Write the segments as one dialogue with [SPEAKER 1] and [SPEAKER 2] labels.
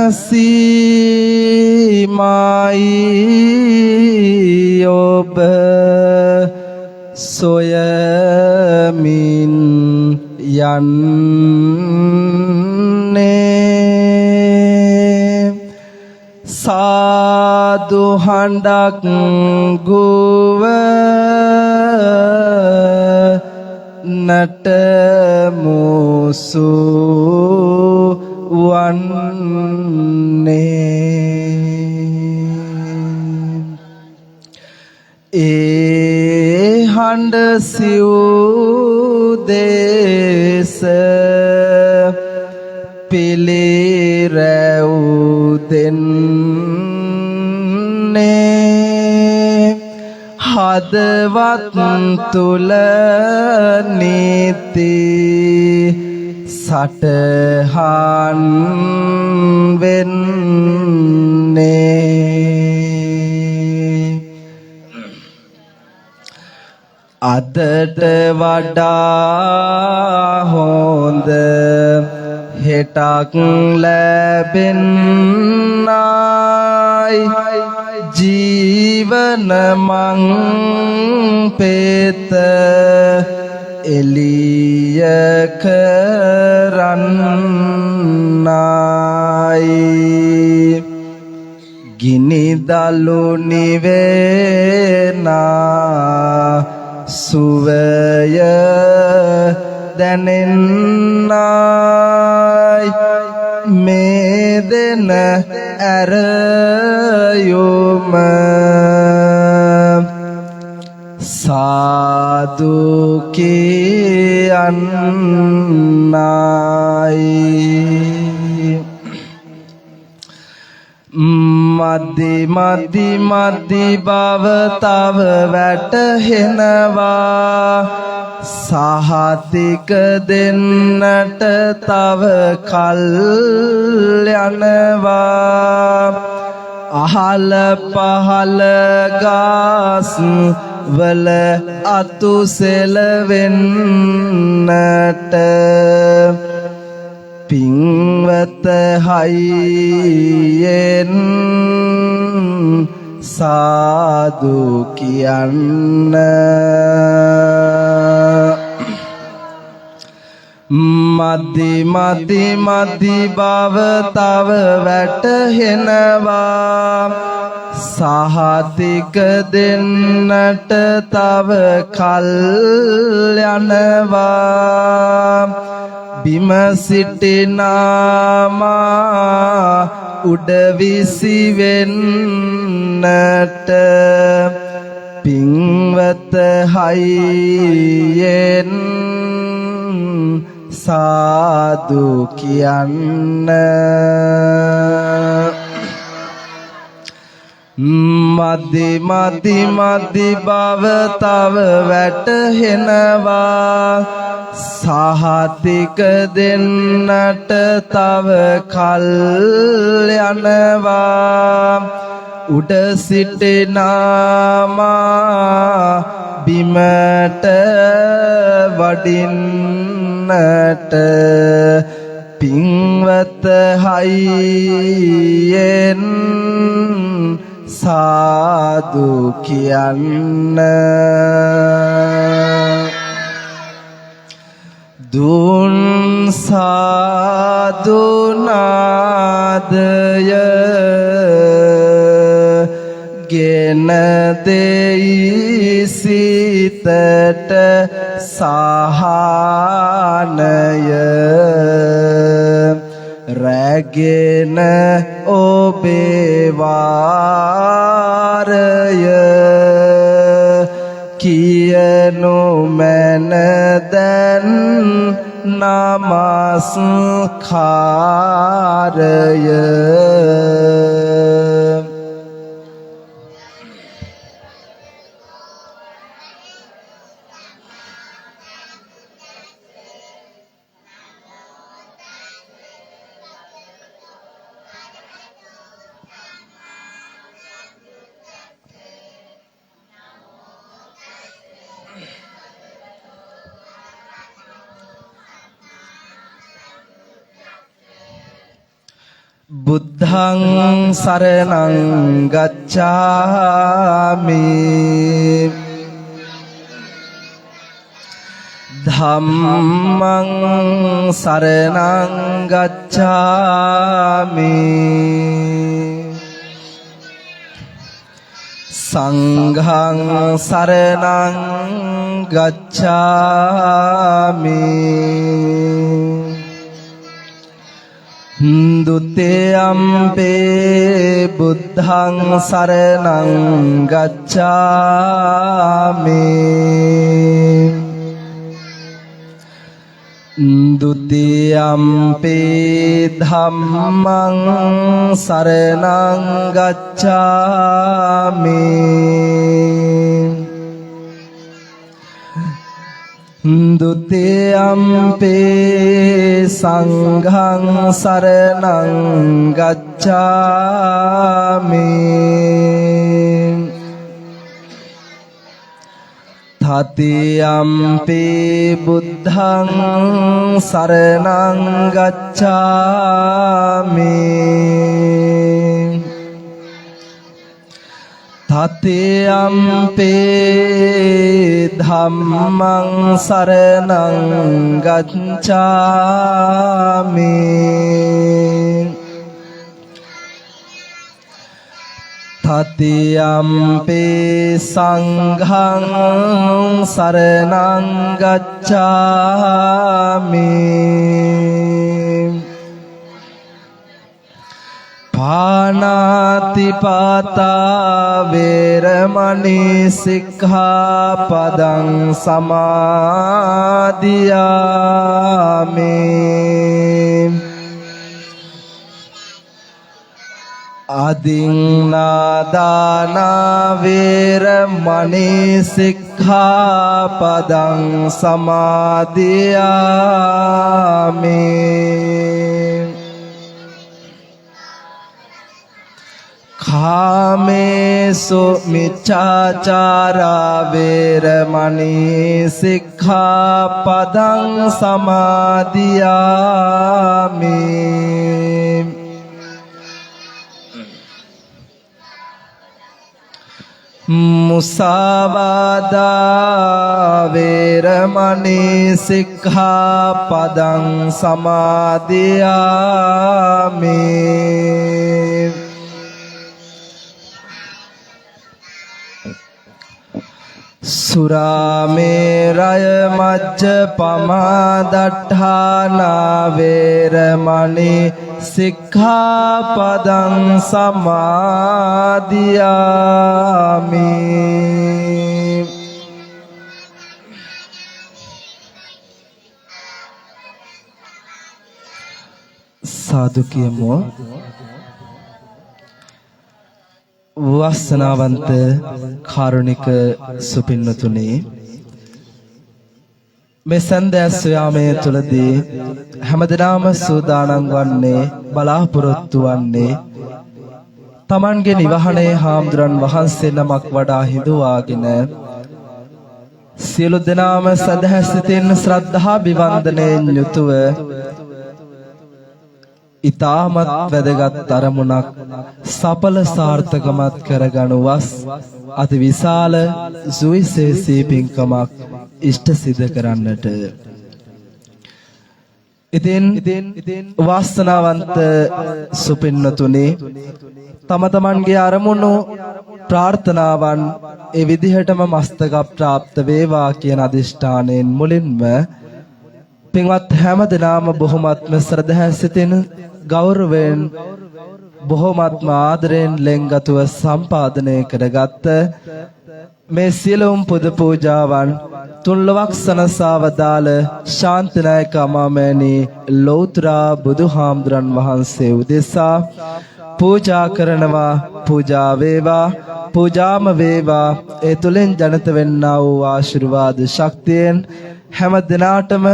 [SPEAKER 1] සීමයි ඔබ සොයමින් යන්නේ සාදු හඬක් ගුව නට මුසු වන්නේ ඒ හඬ සිව් දේශ පිළිරැව් දෙන්නේ හදවත් තුල නීති සටහන් වෙන්නේ අදට වඩා හොඳ හෙටක් ලැබෙන්නයි ජීවන මං පෙත එළිය කරන්නයි ගිනි දලු නිවෙනා සුවය දැනෙන්නයි මේ දෙන ඇරයුම සාදු කියන්නයි මදි මදි මදි බව තව වැටහෙනවා සහතික දෙන්නට තව කල් යනවා අහල පහල ගස් වල අතු සෙලවෙන්නට පින්වත හයියෙන් සාදු කියන්න මදි මදි මදි බව තව වැටහෙනවා සහතික දෙන්නට තව කල් යනවා බිම සිටිනාමා උඩ විසිවෙන්නට පින්වත හයියෙන් සාදු කියන්න මදි මදි මදි බව තව වැටහෙනවා සහතික දෙන්නට තව කල් යනවා උඩ සිටිනාමා බිමට වඩින්නට පින්වත හයියෙන් සාදු කියන්න දුන් සාදු නාදය ගෙන දෙයි සිතට සහනය රැගෙන ඔබේ වාරය කියනු මැන දැන් නමස්කාරය බුද්ධං සරණං ගච්ඡාමි ධම්මං සරණං ගච්ඡාමි සංඝං සරණං ගච්ඡාමි ဒုတိယံ පේ බුද්ධං සරණං ගච්ඡාමි ဒုတိယံ පේ ධම්මං සරණං ගච්ඡාමි ဒုတိယံ පේ සංඝං සරණං ගච්ඡාමි တတိယံ පේ බුද්ධං සරණං ගච්ඡාමි တတိယံ පේ ධම්මං සරණං ගච්ඡාමි တတိယံ පේ සංඝං සරණං ගච්ඡාමි ပါဏာတိပါတာဝေရမဏိสิกขาပဒံ သမာදිယာမိ အဒိင်နာဒါနာဝေရမဏိสิกขาပဒံ သမာදිယာမိ කාමේසු මිච්ඡාචාරා වේරමණී සික්ඛාපදං සමාදියාමි มุสาวาดาเวรมณีสิกขาปดังสมาธิยามิ สุราเมรัยมัจจปมาดัฏฐานาเวรมณีสิกขาปดังสมาธิยามิ สาธุකියමු වාසනාවන්ත කාරුණික සුපින්නතුනි මේ සන්දෑස් යාමයේ තුලදී හැමදෙනාම සූදානම් වන්නේ බලාපොරොත්තු වන්නේ තමන්ගේ නිවහනේ හාමුදුරන් වහන්සේ නමක් වඩා හිඳුවාගෙන සියලු දෙනාම සදහැසිතින් ශ්‍රද්ධා විවන්දනයෙන් යුතුව ඉතාමත් වැදගත් අරමුණක් සඵල සාර්ථකමත් කරගනුවස් අති විශාල සුවිශේෂී පින්කමක් ඉෂ්ට සිද්ධ කරන්නට ඉතින් වාසනාවන්ත සුපින්නතුනි තම තමන්ගේ අරමුණු ප්‍රාර්ථනාවන් ඒ විදිහටම මස්තක ප්‍රාප්ත වේවා කියන අදිෂ්ඨානයෙන් මුලින්ම පින්වත් හැම දිනම බොහොමත්ම ශ්‍රද්ධාසිතින් ගෞරවයෙන් බොහොමත්ම ආදරයෙන් ලෙන්ගතුව සම්පාදනය කරගත්ත මේ සියලුම පුද පූජාවන් තුන්ලොවක් සනසවදාල ශාන්තිනායක අමාමෑණී ලෞතර බුදුහාමුදුරන් වහන්සේ උදෙසා පූජා කරනවා. පූජා වේවා, පූජාම වේවා. ඒ තුලින් ජනිත වෙන්නා වූ ආශිර්වාද ශක්තියෙන් හැම දිනාටම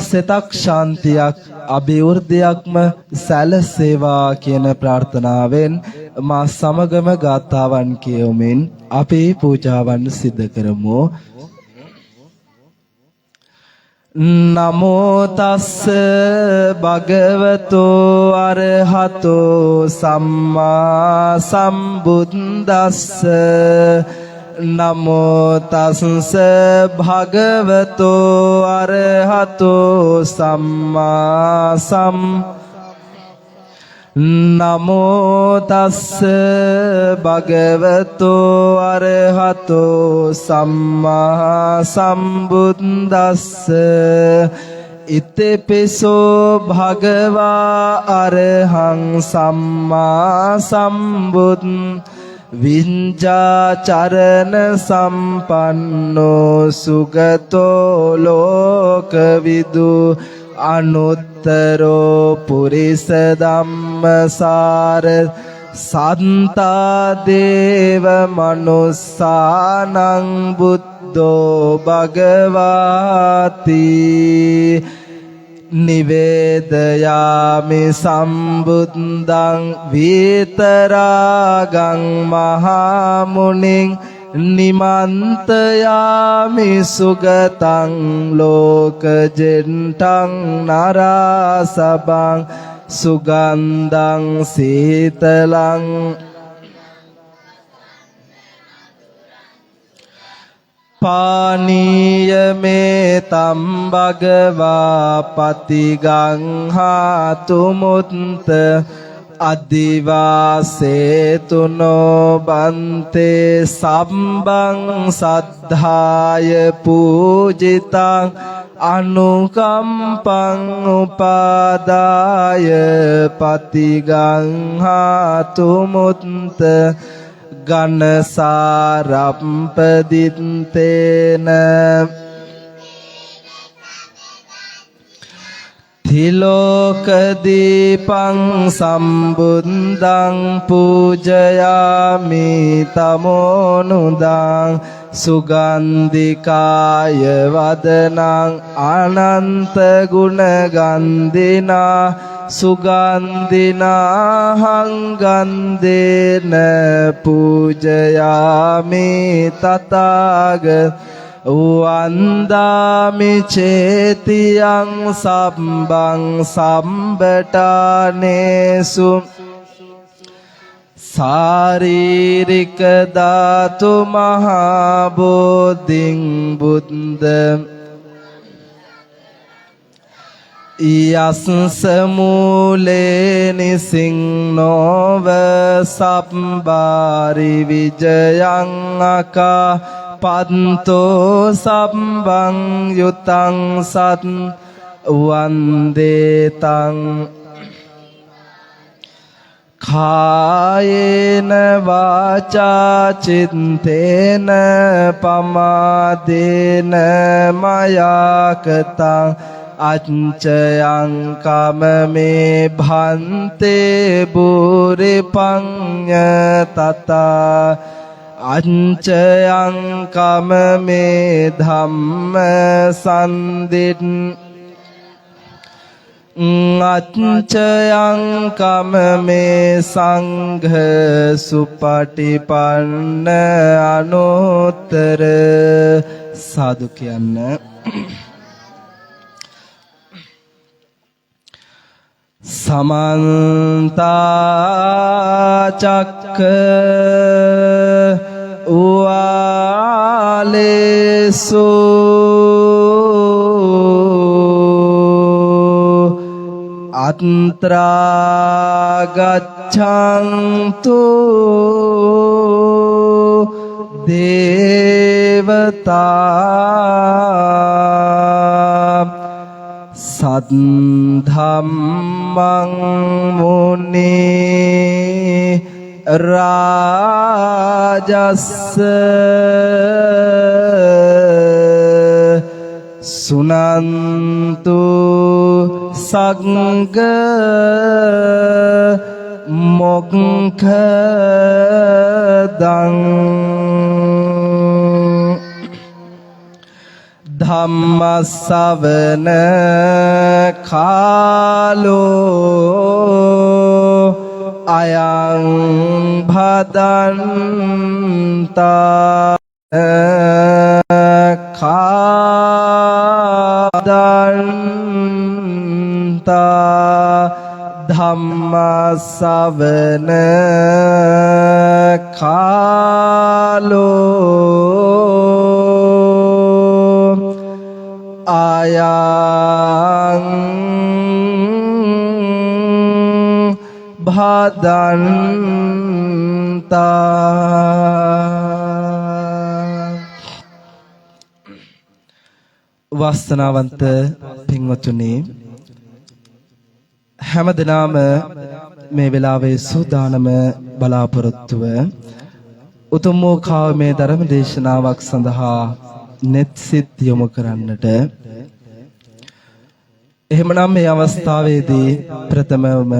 [SPEAKER 1] සිතක් ශාන්තියක් අභිවෘද්ධියක්ම සැලසේවා කියන ප්‍රාර්ථනාවෙන් මා සමගම ගාථාවන් කියවමින් අපේ පූජාවන් සිදු කරමු. නමෝ තස්ස භගවතෝ අරහතෝ සම්මා සම්බුද්දස්ස නමෝ තස්ස භගවතෝ අරහතෝ සම්මා නමෝ තස්ස භගවතෝ අරහතෝ සම්මා සම්බුද්දස්ස ඉතෙපිසෝ භගවා අරහං සම්මා සම්බුද්ද විඤ්ඤාචරණ සම්පන්නෝ සුගතෝ ලෝකවිදු අනුත්තරෝ පුරිස ධම්මසාර සත්තා දේව මනුස්සානං බුද්ධෝ භගවාති නිවේදයාමි සම්බුද්ධං විතරාගං මහා මුනිං නිමන්තයාමි සුගතං ලෝකජෙන්ටං නරාසබං සුගන්ධං සීතලං පානීයමේ තම් භගවා පතිගං හාතුමුත්ත අදිවාසේතුනෝ බන්තේ සම්බං සද්ධාය පූජිතං අනුකම්පං උපාදාය පතිගං හාතුමුත්ත ගනසාරම්පදිත්තේන තිලෝකදීපං සම්බුද්ධං පූජයාමි තමෝනුදං සුගන්ධිකාය වදනං අනන්ත ගුණගන්ධිනා සුගන්ධිනා හංගන්ධේන පූජයාමි තථාගත වන්දාමි චේතියං සම්බං සම්බටානේසු සාරීරික ධාතු මහා බෝධිං බුද්ධ යස්ස මූලේ නිසින්නෝව සම්බාරි විජයං අකා පන්තෝ සම්බං යුතං සත් වන්දේතං කායේන වාචා චිත්තේන පමාදේන මයාකතං අච්චයං කමමේ භන්තේ බුරිපඤ්ඤ තතා අච්චයං කමමේ ධම්ම සන්දිත් අච්චයං කමමේ සංඝ සුපටිපන්න අනුත්තර සාදු කියන්න සමන්තා චක්ක උවාලේසු අත්‍රා ගච්ඡන්තු දේවතා සද්ධම්මං මුනි රාජස්ස සුනන්තු සග්ග මොක්ඛදං ධම්මස්සවන කාලෝ අයං භදන්තා දන්තා ධම්ම ශ්‍රවණ කාලෝ ආයං භදන්තා. වාසනාවන්ත පින්වතුනි, හැමදෙනාම මේ වෙලාවේ සූදානම බලාපොරොත්තුව උතුම් වූ කාමයේ ධර්ම දේශනාවක් සඳහා net සිත් යොමු කරන්නට. එහෙමනම් මේ අවස්ථාවේදී ප්‍රථමවම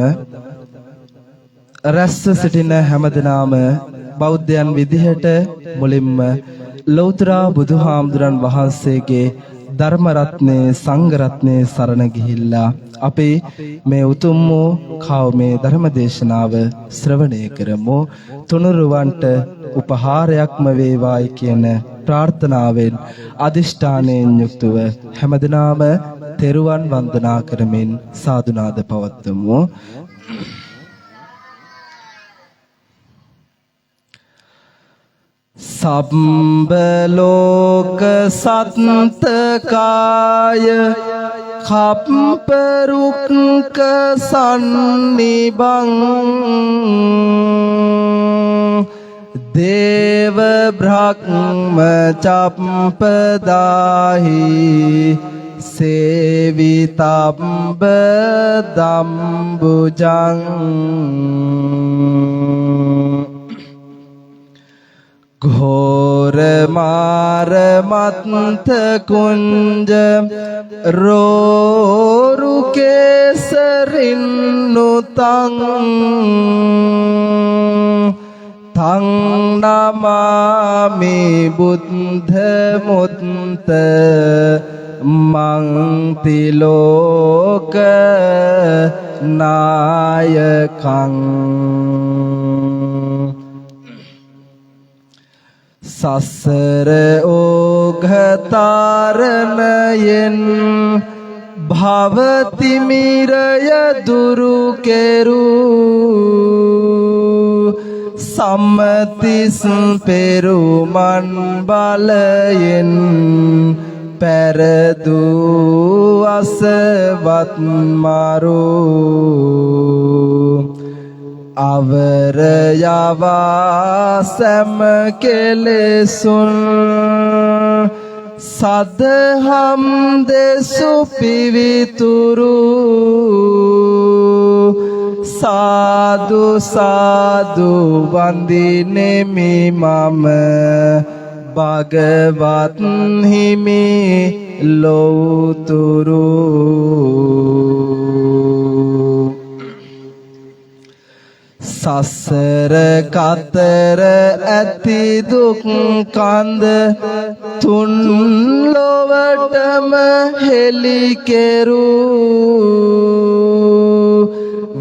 [SPEAKER 1] රැස්ව සිටින හැමදෙනාම බෞද්ධයන් විදිහට මුලින්ම ලෞතර බුදුහාමුදුරන් වහන්සේගේ ධර්ම රත්නේ සංඝ රත්නේ සරණ ගිහිල්ලා අපේ මේ උතුම් වූ කාමයේ ධර්ම දේශනාව ශ්‍රවණය කරමු. තුනුරුවන්ට උපහාරයක්ම වේවායි කියන ප්‍රාර්ථනාවෙන් අදිෂ්ඨානයෙන් යුක්තව හැමදෙනාම තෙරුවන් වන්දනා කරමින් සාදුනාද පවත්වමු. සබ්බ ලෝක සත්තකාය කප්පරුක්ක සන්නිබං දේව බ්‍රහ්ම චප්පදාහි සේවිතබ්බ දම්බුජං ඝෝර මාර මත්ත කුංජ රෝරු කේසරින්නුතං තං නමාමි බුද්ධ මුත්ත මං තිලෝක නායකං සසර ඕඝතරණයෙන් භවතිමිරය දුරු කෙරු සම්මතිස් පෙරුමන් බලයෙන් පැරදූ අසවත් මරු අවර යවා සැම කෙලෙසුන් සදහම් දෙසු පිවිතුරු සාදු සාදු වන්දිනෙමි මම භගවත් හිමි ලෝතුරු සසර කතර ඇති දුක් කඳ තුන් ලොවටම හෙළි කෙරු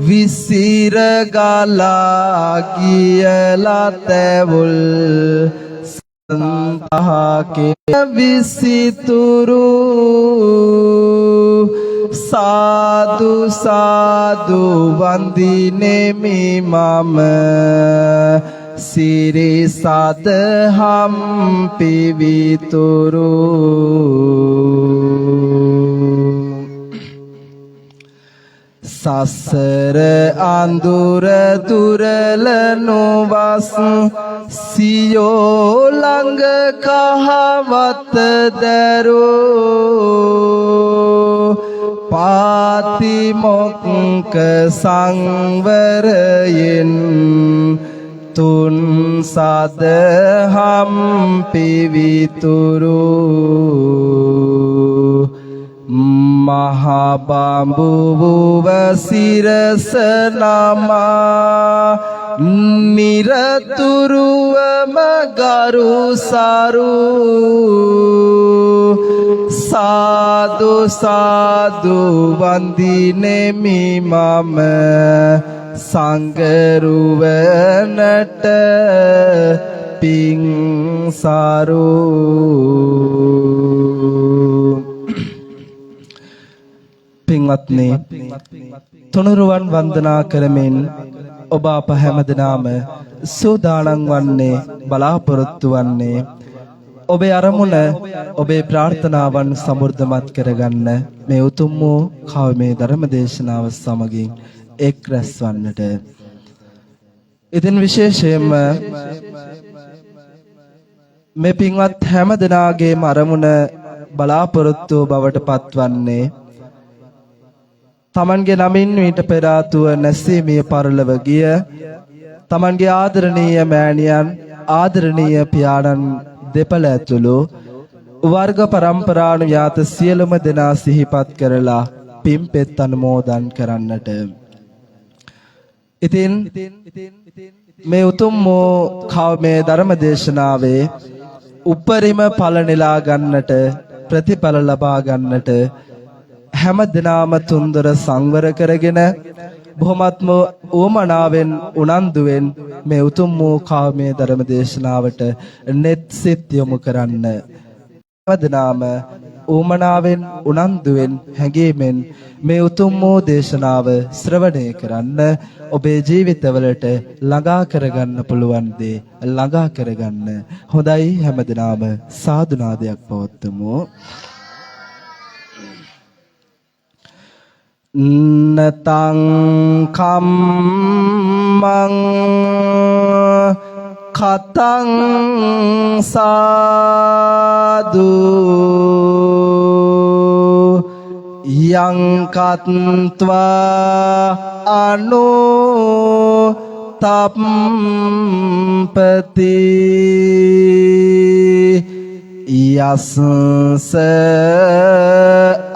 [SPEAKER 1] විසිර ගලා කියලා තැවුල් සන්තහකේ විසිතුරු සාදු සාදු වන්දිනෙමි මම සිරි සදහම් පිවිතුරු සසර අඳුර දුරල නොවස් සියෝ ළඟ කහවත දරෝ පාතිමොක්ක සංවරයෙන් තුන් සදහම් පිවිතුරු මහබඹුව සිරස නමා නිරතුරුවම ගරු සරු සාදු සාදු වන්දිනෙමි මම සංගරුවනට පිං සරු පින්වත්නි තුනුරුවන් වන්දනා කරමින් ඔබ අප හැමදෙනාම සූදානම් වන්නේ බලාපොරොත්තු වන්නේ ඔබේ අරමුණ ඔබේ ප්‍රාර්ථනාවන් සමෘද්ධමත් කරගන්න මේ උතුම් වූ කවමේ ධර්ම දේශනාව සමගින් එක් රැස් වන්නට. ඉතින් විශේෂයෙන්ම මේ පින්වත් හැම දෙනාගේම අරමුණ බලාපොරොත්තු බවට පත්වන්නේ තමන්ගේ නමින් ඊට පෙර ආතුව නැසී මිය පරලොව ගිය තමන්ගේ ආදරණීය මෑණියන් ආදරණීය පියාණන් දෙපළ ඇතුළු වර්ග පරම්පරානුයාත සියලුම දෙනා සිහිපත් කරලා පින්පෙත් අනුමෝදන් කරන්නට. ඉතින් මේ උතුම් වූ කවමේ ධර්ම දේශනාවේ උපරිම ඵල නෙලා ගන්නට ප්‍රතිඵල ලබා ගන්නට හැම දිනම තුන්දර සංවර කරගෙන බොහොමත්ම උවමනාවෙන් උනන්දුවෙන් මේ උතුම් වූ කාමයේ ධර්ම දේශනාවට net සිත් යොමු කරන්න. හැම දිනම උවමනාවෙන් උනන්දුවෙන් හැඟීමෙන් මේ උතුම් වූ දේශනාව ශ්‍රවණය කරන්න. ඔබේ ජීවිතවලට ළඟා කරගන්න පුළුවන් දේ ළඟා කරගන්න. හොඳයි හැම දිනම සාදු නාදයක් පවත්වමු. නතං කම්මං කතං සාදු යං කତ୍වා අනු තප්පති යස්ස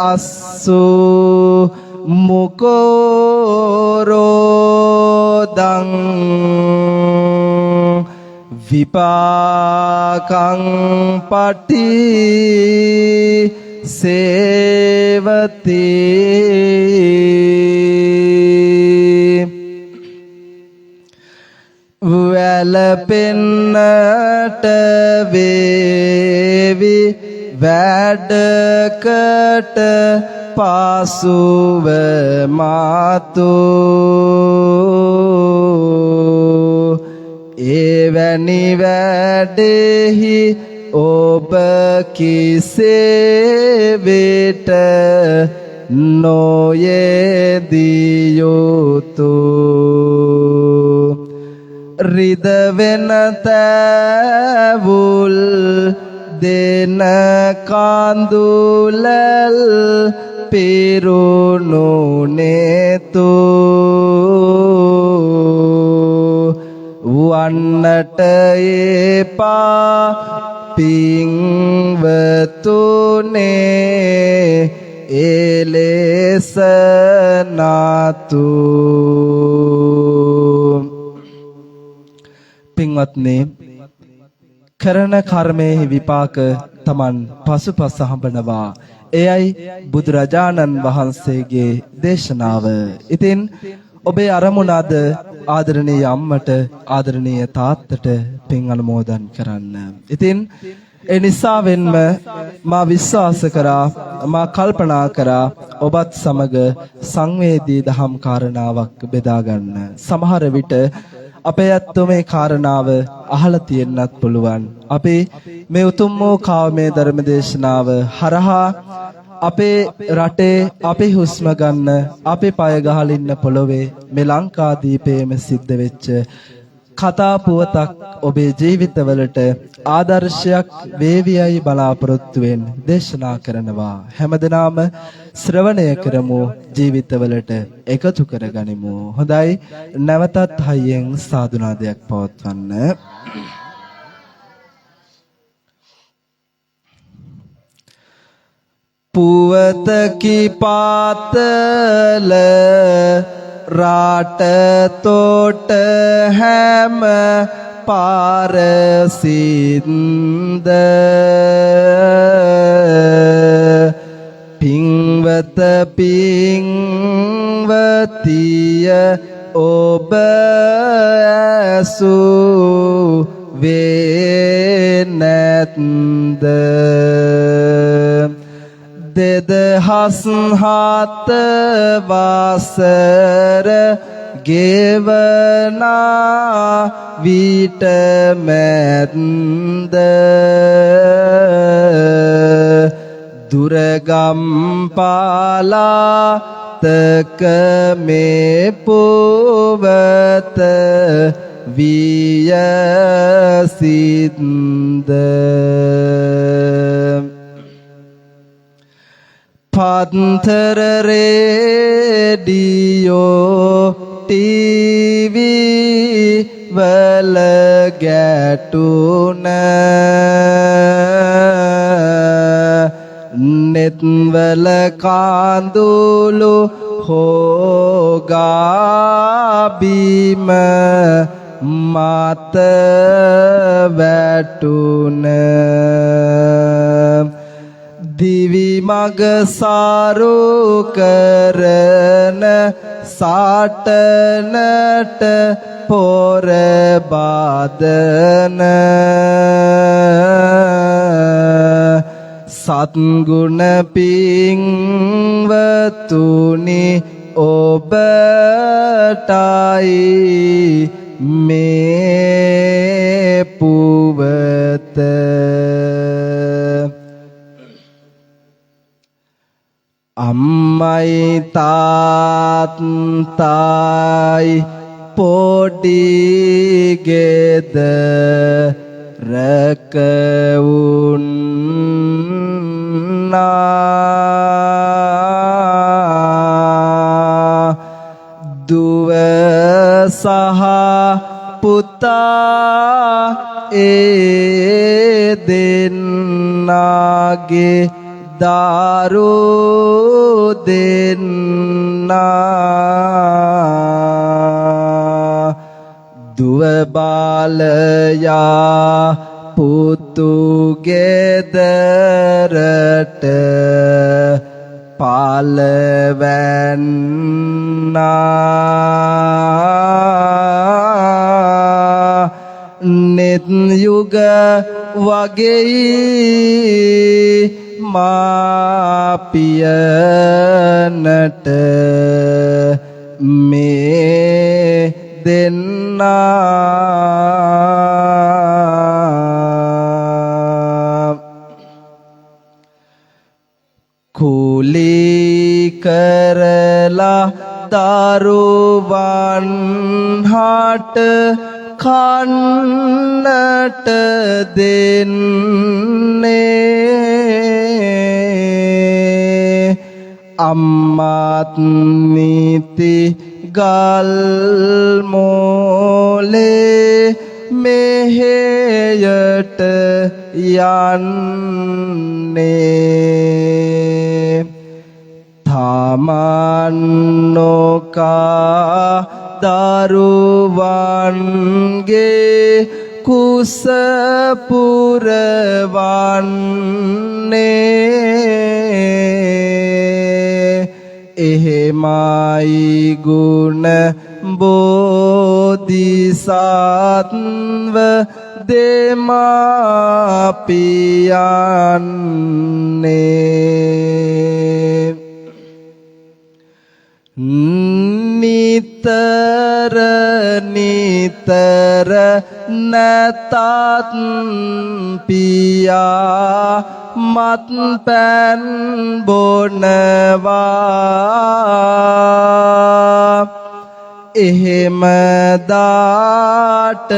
[SPEAKER 1] අස්සු මුකෝරෝදං විපාකං පටි සේවති වැළපෙන්නට වේවි වැඩකට පාසුව මාතු එවැනි වැඩෙහි ඔබ කිසේ විට නොයෙදියුතු රිදවෙන තැවුල් දෙන කඳුලල් පිරුණු නේතු වන්නට එපා පින්වතුනේ එලෙස නාතු. පින්වත්නි කරන කර්මයේ විපාක Taman පසුපස හඹනවා. එයයි බුදුරජාණන් වහන්සේගේ දේශනාව. ඉතින් ඔබේ අරමුණ අද ආදරණීය අම්මට ආදරණීය තාත්තට පින් අනුමෝදන් කරන්න. ඉතින් ඒ නිසාවෙන්ම මා විශ්වාස කරා මා කල්පනා කරා ඔබත් සමග සංවේදී දහම් කාරණාවක් බෙදා ගන්න. සමහර විට අපේ ඇත්තෝ මේ කාරණාව අහලා තියෙන්නත් පුළුවන්. අපි මේ උතුම් වූ කාමයේ ධර්ම දේශනාව හරහා අපේ රටේ අපි හුස්ම ගන්න අපි පය ගහලා ඉන්න පොළොවේ මේ ලංකාදීපේම සිද්ධ වෙච්ච කතා පුවතක් ඔබේ ජීවිතවලට ආදර්ශයක් වේවියයි බලාපොරොත්තුවෙන් දේශනා කරනවා. හැමදෙනාම ශ්‍රවණය කරමු, ජීවිතවලට එකතු කරගනිමු. හොඳයි, නැවතත් හයියෙන් සාදුනාදයක් පවත්වන්න. පුවතකි පාතල රාට තෝට හැම පාරසින්ද පින්වත පින්වතිය ඔබ ඇසු වේ නැත්ද දෙදහස් හත වසර ගෙවනා විට මැද්ද දුරගම් පාලාතක මේ පුවත විය සිද්ද පන්තර රේඩියෝ ටීවී වල ගැටුණ නෙත් වල කාඳුළු හෝගා බිම මත වැටුණ දිවි මග සාරු කරන සාටනට පොර බාදන සත්ගුණ පින්වතුනි ඔබටයි මේ පුවත අම්මයි තාත්තයි පොඩි ගෙදරක වුණා දුව සහ පුතා ඒ දෙන්නගේ දරුවෝ දෙන්නා දුව බාලයා පුතු ගෙදරට පාලවැන්නා නෙත් යුග වගේ මාපියනට මේ දෙන්නා කුලී කරලා දරුවන් හට කන්නට දෙන්නේ අම්මාත් නීති ගල් මොලේ මෙහෙයට යන්නේ තමන්නෝකා දරුවන්ගේ කුස පුරවන්නේ එහෙමයි ගුණ බෝධිසත්ව දෙමාපියන්නේ නිතර නිතර නැතත් පියා මත් පැන් බොනවා එහෙම දාට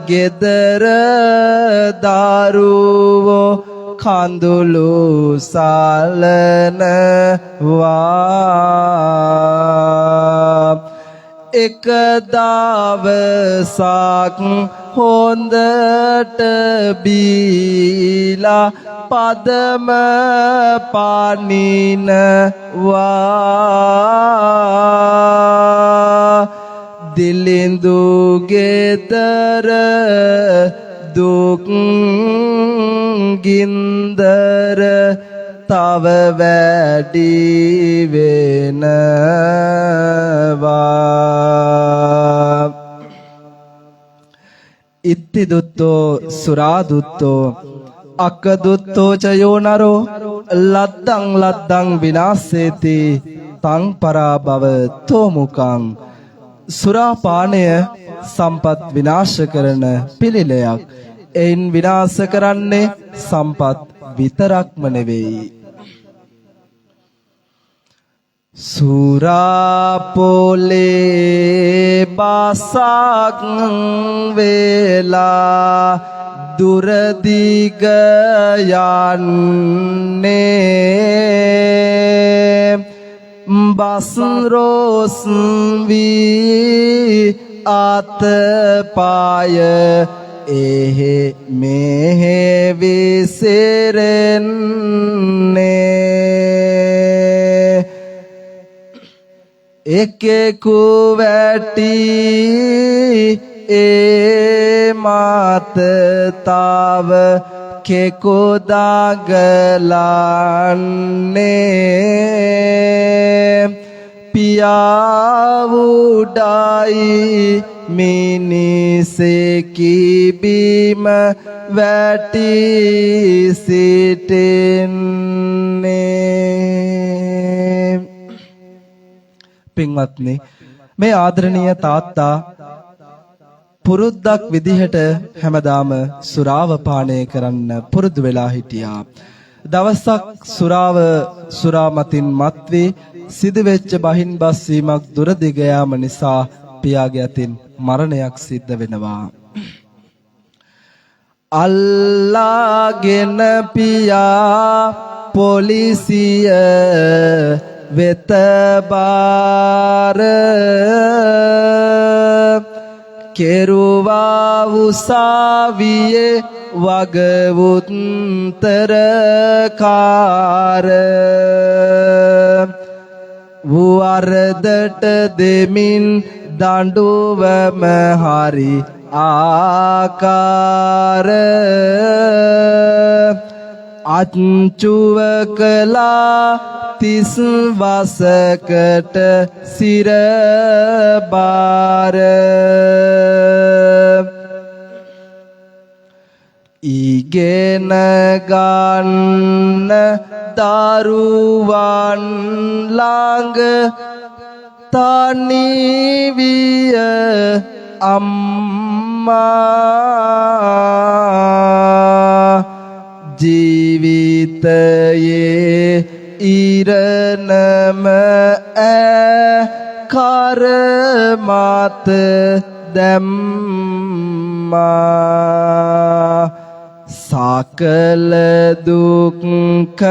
[SPEAKER 1] ගෙදර දරුවෝ කඳුළු සලනවා එක දවසක් හොඳට බීලා පදම පනිනවා දිලිඳු ගෙදර දුක් ගින්දර තව වැඩි වෙනවා ඉත්ති දුත්තෝ සුරා දුත්තෝ අකදුත්තෝ චයෝ නරෝ ලද්දං ලද්දං විනාසේති තං පරාභව තෝමුකං. සුරාපානය සම්පත් විනාශ කරන පිළිලයක්. එයින් විනාශ කරන්නේ සම්පත් විතරක්ම නෙවෙයි. සුරාපෝලේ බාසක් වේලා දුරදිග යන්නේ බස්රෝස් වී අතපාය එහෙ මෙහෙ විසිරෙන්නේ එකෙකු වැටි ඒ මාතතාව කෙකු දගලන්නේ පියාවුඩයි මිනිසෙකි බිම වැටි සිටින්නේ. පින්වත්නි, මේ ආදරණීය තාත්තා පුරුද්දක් විදිහට හැමදාම සුරාව පානය කරන්න පුරුදු වෙලා හිටියා. දවසක් සුරා මතින් මත්වී සිදුවෙච්ච බහින් බස්වීමක් දුර දිග යාම නිසා පියාගේ අතින් මරණයක් සිද්ධ වෙනවා. අල්ලාගෙන පියා පොලිසිය වෙත බාර කෙරුවා උසාවියේ වගඋත්තරකාර වරදට දෙමින් දඬුවම හරි ආකාර අච්චුව කළා 30 වසකට සිර බාර ඉගෙන ගන්න දරුවන් ළඟ තනි විය අම්මා ජීවිතයේ ඉරණම කරමත දැම්මා සකල දුක්ඛ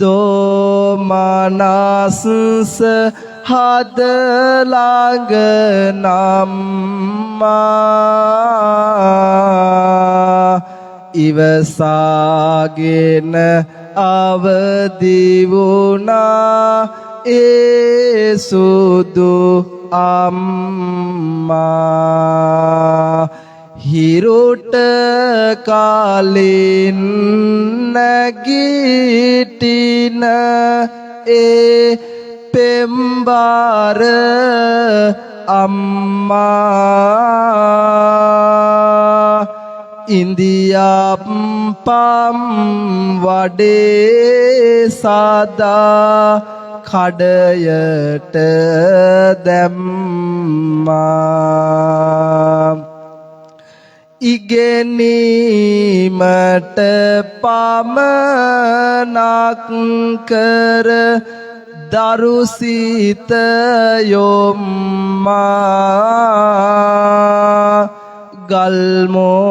[SPEAKER 1] දෝමනස්ස හද ළඟ නම්මා ඉවසාගෙන අවදි වුණා ඒ සුදු අම්මා හිරුට කාලින් නැගිටින ඒ පෙම්බාර අම්මා ඉන්දියා පම් වඩේ සදා කඩයට දැම්මා ඉගෙනීමට පමනක් කර දරුසිත යොම්මා ගල්මෝලේ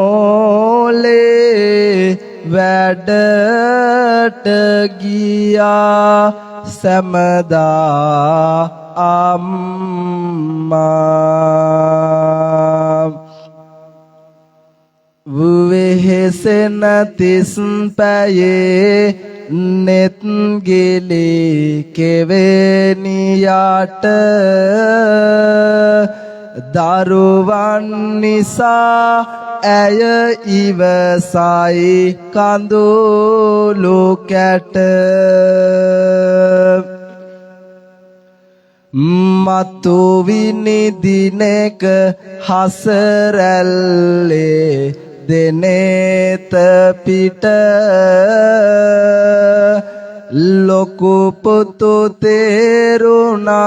[SPEAKER 1] වැඩට ගියා සැමදා අම්මා වෙහෙසෙන තිස් පැයේ නෙත් ගෙලි කෙවෙනියට දරුවන් නිසා ඇය ඉවසයි කඳුළු කැට මතු විනිදිනක හසරැල්ලේ දෙනේත පිට ලොකු පුතු තේරුණා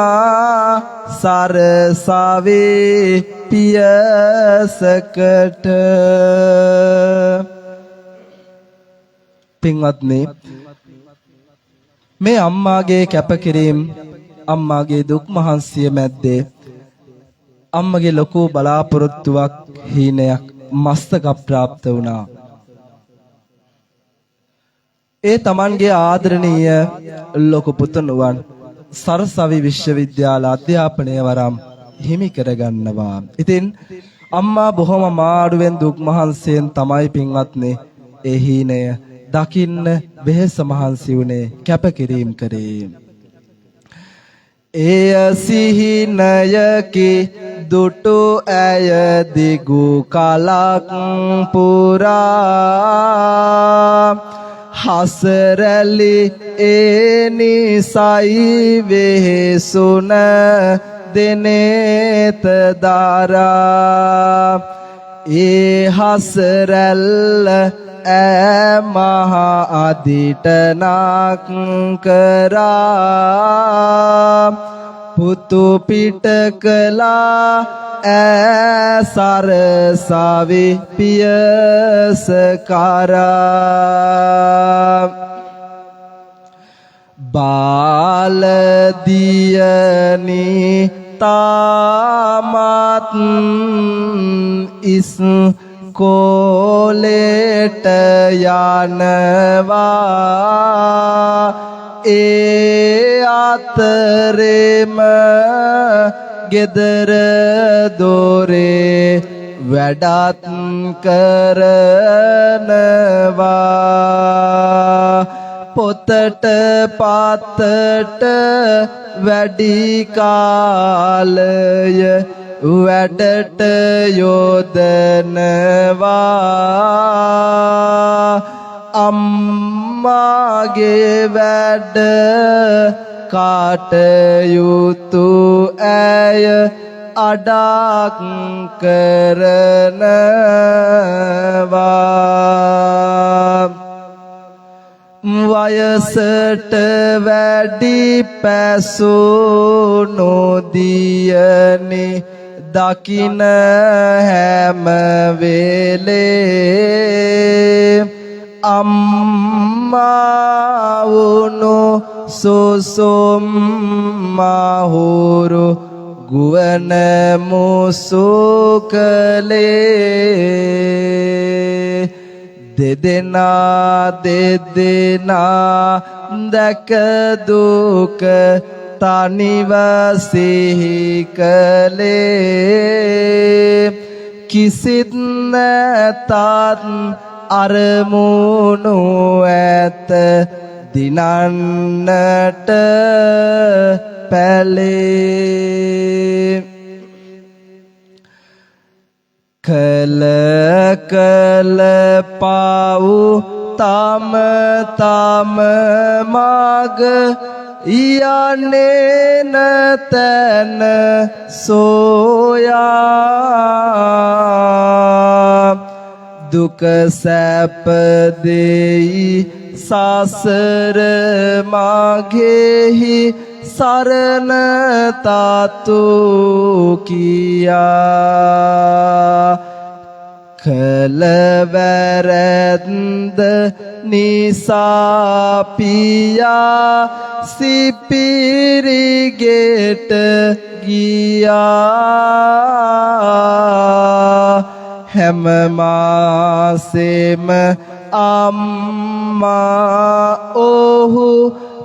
[SPEAKER 1] සරසාවේ පියසකට. පින්වත්නි, මේ අම්මාගේ කැපකිරීම, අම්මාගේ දුක් මහන්සිය මැද්දේ අම්මගේ ලොකු බලාපොරොත්තුවක් හීනයක් මස්තක ප්‍රාප්ත වුණා. ඒ තමන්ගේ ආදරණීය ලොකු පුතුණුවන් සරසවි විශ්වවිද්‍යාල අධ්‍යාපනය වරම් හිමි කරගන්නවා. ඉතින් අම්මා බොහොම මාඩුවෙන් දුක් මහන්සියෙන් තමයි පින්වත්නි ඒ හීනය දකින්න වෙහෙස මහන්සි වුණේ, කැපකිරීම කරේ. එය සිහිනයකි දුටු ඇය දිගු කලක් පුරා හසරැලි ඒ නිසයි වෙහෙසුන දෙනේත දාරා. ඒ හසරැල්ල මහා අදිටනක් කරා පුතු පිට කළා සරසාවි පියසකාරා. බාලදියනි තාමත් ඉස්කෝලේට යනවා. ඒ අතරෙම ගෙදර දොරේ වැඩත් කරනවා. පොතට පතට වැඩි කාලය වැඩට යොදනවා. අම්මාගේ වැඩ කටයුතු ඇය අඩක් කරනවා. වයසට වැඩි පැසුණු දියණි දකින හැම වෙලේ අම්මා වුණු සුසුම් මහුරු ගුවන් මුසුකලේ. දෙදෙනා දැක දුක තනිව සිහි කලේ. කිසිත් නැතත් අරමුණු ඇත දිනන්නට පැලේ. කල පව් තම මග යන්නේ නැතන සෝයා. දුක සැප දෙයි සසර මාගෙහි සරණ තාතු කියා. කල වැරැද්ද නිසා පියා සිපිරිගෙට ගියා. හැම මාසෙම අම්මා ඔහු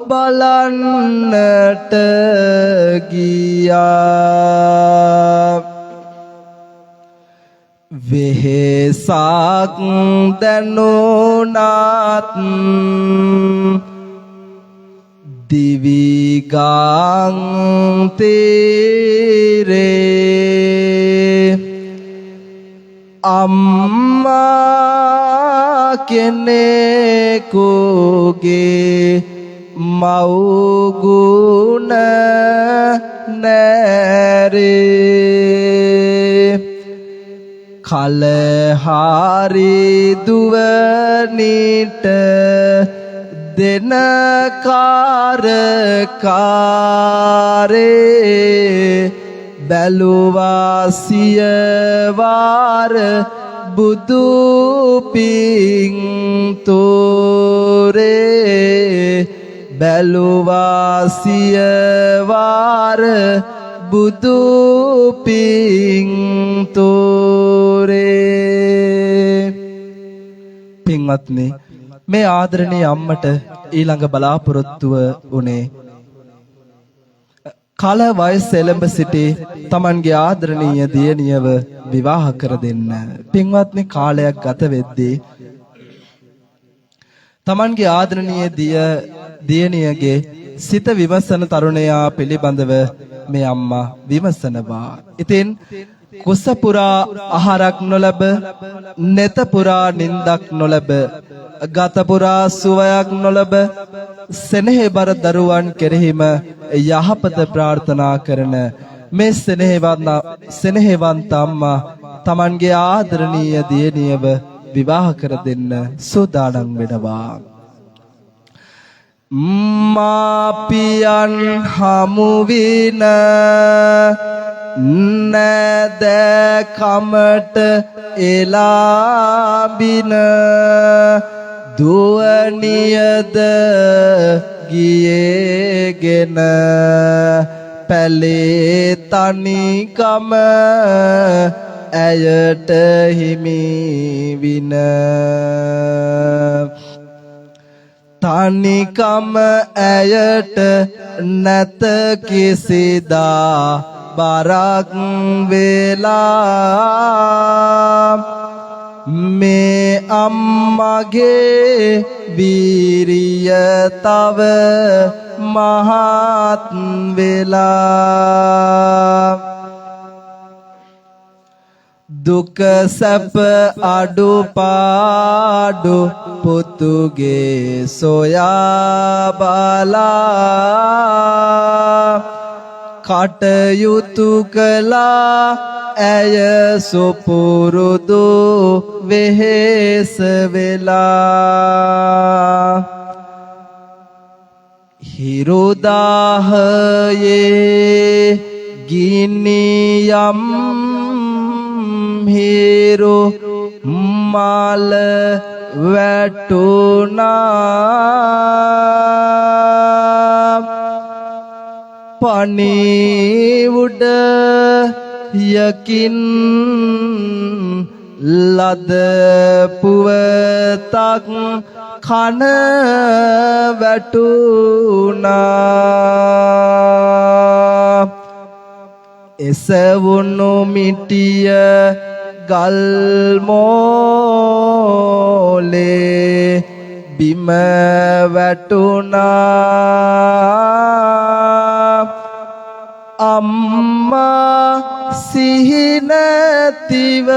[SPEAKER 1] බලන්නට ගියා. වෙහෙසක් දැනුණත් දිවිගං තීරේ අම්මා කෙනෙකුගේ මව්ගුණ නෑරේ. කලහාරි දුවනිට දෙන කාරකාරේ බැලුවා සියවාර බුදු පින්තූරේ බැලුවා සියවාර බුදු පින්තූරේ. පින්වත්නි, මේ ආදරණීය අම්මට ඊළඟ බලාපොරොත්තුව උනේ කල වයස එළඹ සිටි තමන්ගේ ආදරණීය දියණියව විවාහ කර දෙන්න. පින්වත්නි, කාලයක් ගත වෙද්දී තමන්ගේ ආදරණීය දියණියගේ සිත විමසන තරුණයා පිළිබඳව මේ අම්මා විමසනවා. ඉතින් කුස පුරා ආහාරක් නොලැබ, නෙත පුරා නින්දක් නොලැබ, ගත පුරා සුවයක් නොලැබ, සෙනෙහබර දරුවන් කෙරෙහිම යහපත ප්‍රාර්ථනා කරන මේ සෙනෙහවන්ත අම්මා තමන්ගේ ආදරණීය දියණියව විවාහ කර දෙන්න සූදානම් වෙනවා. මාපියන් හමුවින නැද කමට එලාබින දුවනියද ගියේගෙන පැලේ තනිකම ඇයට හිමි වින තනිකම ඇයට නැත කිසිදා බරක් වෙලා මේ අම්මගේ වීරිය තව මහත් වෙලා දුක සැප අඩුපාඩු පුතුගේ සොයා බලා කටයුතු කළා ඇය සුපුරුදු වෙහෙස වෙලා හිරුදාහයේ ගිනියම් හිරු මාල වැටුණා පණිවුඩ යකින් ලද පුවතක් කන වැටුණා එසවුණු මිටිය ගල් මෝලේ බිම වැටුණා අම්මා සිහිනතිව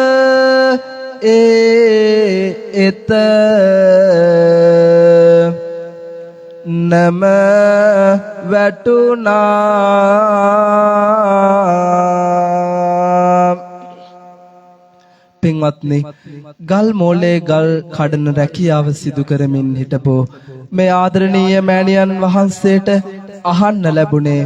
[SPEAKER 1] එත නම වැටුණා පින්වත්නි ගල් මෝලේ ගල් කඩන රැකියාව සිදු කරමින් හිටපු මේ ආදරණීය මෑණියන් වහන්සේට අහන්න ලැබුණේ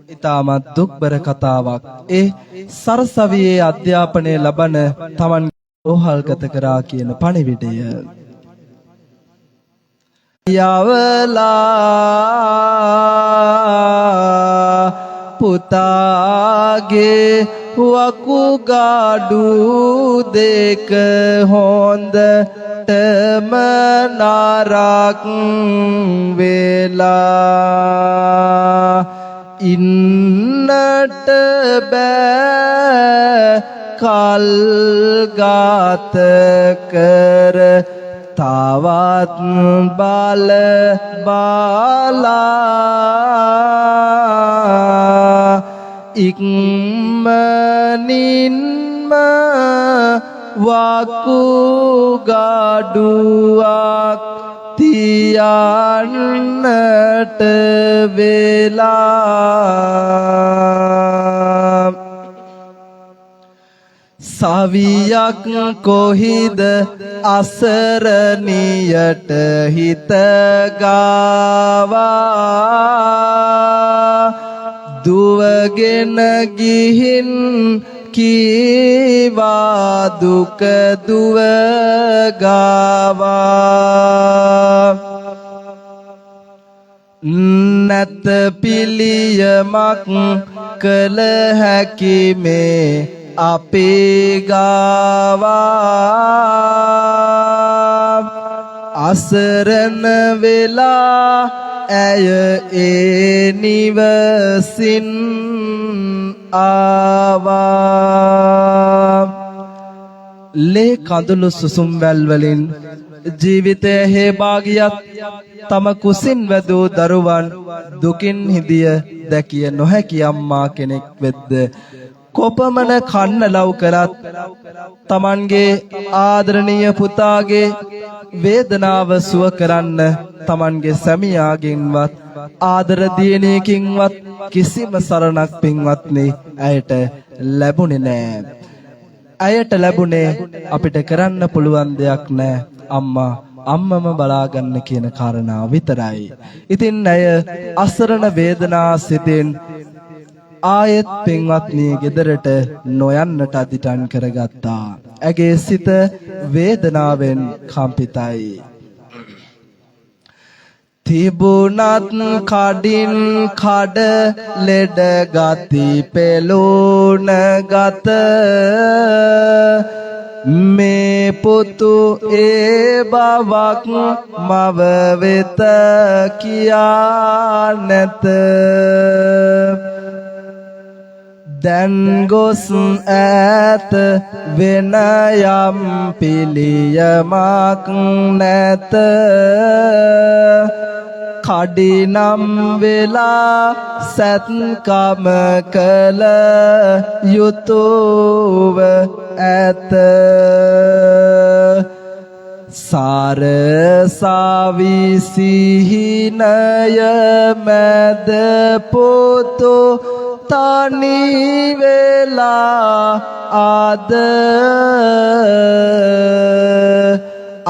[SPEAKER 1] ඉතාමත් දුක්බර කතාවක්. ඒ සරසවියේ අධ්‍යාපනය ලබන තමන් රෝහල්ගත කරා කියන පණිවිඩය. යවලා පුතාගේ වකුගඩු දෙක හොඳටම නරක් වෙලා ඉන්නට බෑ කල් ගත කර තවත් බල බලා ඉක්මනින්ම වකුගඩුවක් තියන්නට වෙලා සවියක් කොහිද අසරණියට හිත ගාවා දුවගෙන ගිහින් කීවා දුක දුව ගාවා නැත පිළියමක් කළ හැකි මේ අපේ ගාවා අසරණ වෙලා ඇය ඒ නිවසින් ආවා ලේ කඳුළු සුසුම් වැල් වලින් ජීවිතයේ හේබාගියත් තම කුසින් වැදූ දරුවන් දුකින් හිදිය දැකිය නොහැකි අම්මා කෙනෙක් වෙද්ද කොපමණ කන්න ලව් කරත් තමන්ගේ ආදරණීය පුතාගේ වේදනාව සුව කරන්න තමන්ගේ සැමියාගෙන්වත් ආදර දියණියකින්වත් කිසිම සරණක් පින්වත්නි ඇයට ලැබුණේ නෑ. ඇයට ලැබුණේ අපිට කරන්න පුළුවන් දෙයක් නෑ අම්මා අම්මම බලාගන්න කියන කාරණාව විතරයි. ඉතින් ඇය අසරණ වේදනා සිතින් ආයෙත් පින්වත්නි ගෙදරට නොයන්නට අදිටන් කරගත්තා. ඇගේ සිත වේදනාවෙන් කම්පිතයි. තිබුණත් කඩින් කඩ ලෙඩ ගති පෙළුණ ගත මේ පුතු ඒ බවක් මව වෙත කියා නැත දැන් ගොස් ඈත වෙන යම් පිළියමක් නැත කඩිනම් වෙලා සත්කම කළ යුතුව ඇත සාරසවිසිහිනය මැද පුතු තනි වෙලා ආද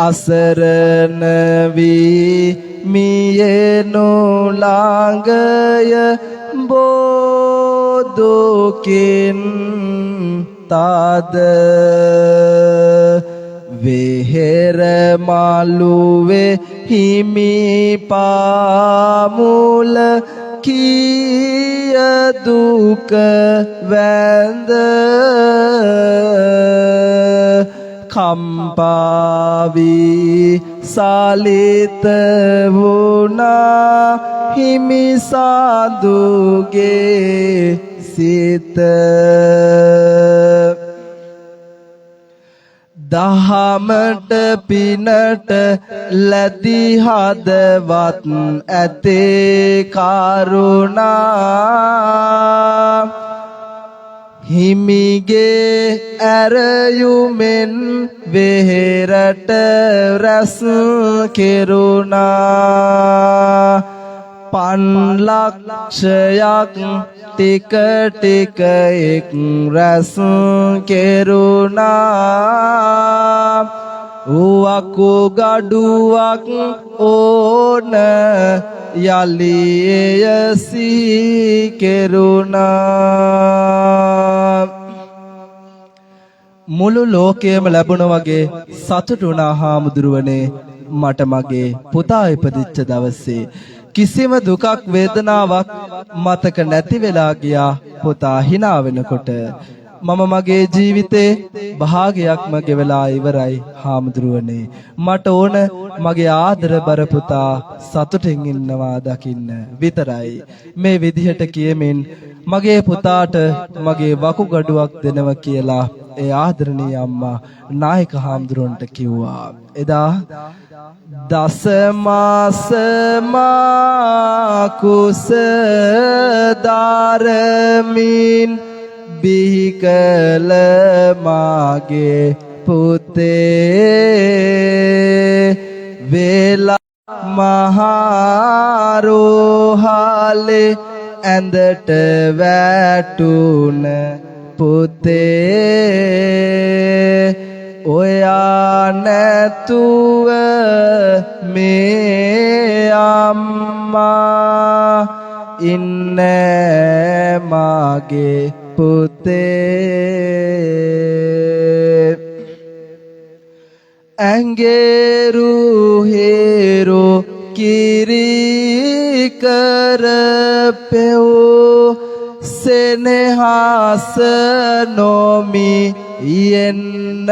[SPEAKER 1] අසරණ වී මියෙනු ළඟය බෝදුකින් තාද වෙහෙර මාළුවේ හිමි පාමුල කිය දුක වැඳ කම්පාවි සාලිත වුණා හිමි සාදුගේ සිත දහමට පිනට ලැබි හදවත් ඇතේ කරුණා හිමිගේ ඇරයුමෙන් වෙහෙරට රැස් කෙරුණා පන්ලක්ෂයක් ටික ටික එක් රැස් කෙරුණා වකු ගඩුවක් ඕන යලි එයසි කෙරුණා මුළු ලෝකයම ලැබුණ වගේ සතුටු වුණා හාමුදුරුවනේ මට මගේ පුතා ඉපදිච්ච දවසේ කිසිම දුකක් වේදනාවක් මතක නැති වෙලා ගියා පුතා hina වෙනකොට මම මගේ ජීවිතේ භාගයක්ම ගෙවලා ඉවරයි හාමුදුරුවනේ මට ඕන මගේ ආදරබර පුතා සතුටින් ඉන්නවා දකින්න විතරයි මේ විදිහට කියමින් මගේ පුතාට මගේ වකුගඩුවක් දෙනවා කියලා ඒ ආදරණීය අම්මා නායක හාමුදුරුවන්ට කිව්වා එදා දස මාස මා කුස දාරමින් බිහි කළ මාගේ පුතේ වේලා මහරෝහලේ ඇඳට වැටුන පුතේ ඔයා නැතුව මේ අම්මා ඉන්නේ මාගේ පුතේ ඇඟේරු හේරු කිරි කරපෙව් සෙනෙහස නොමි යෙන්න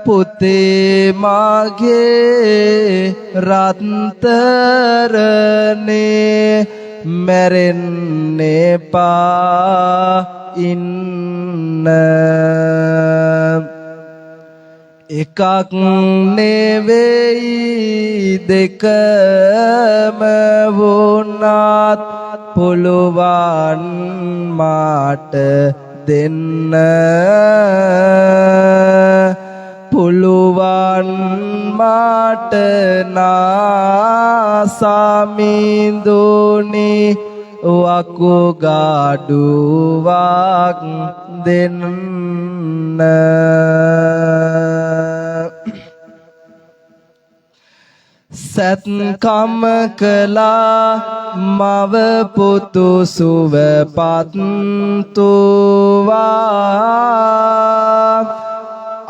[SPEAKER 1] පුතේ මාගේ රත්තරනේ මැරෙන්න එපා ඉන්න එකක් නෙවෙයි දෙකම වුණත් පුළුවන් මාට දෙන්න පුළුවන් මාට නාසමිඳුනි වකුගඩුවක් දෙන්න සත්කම කළා මව පුතු සුවපත් තුවා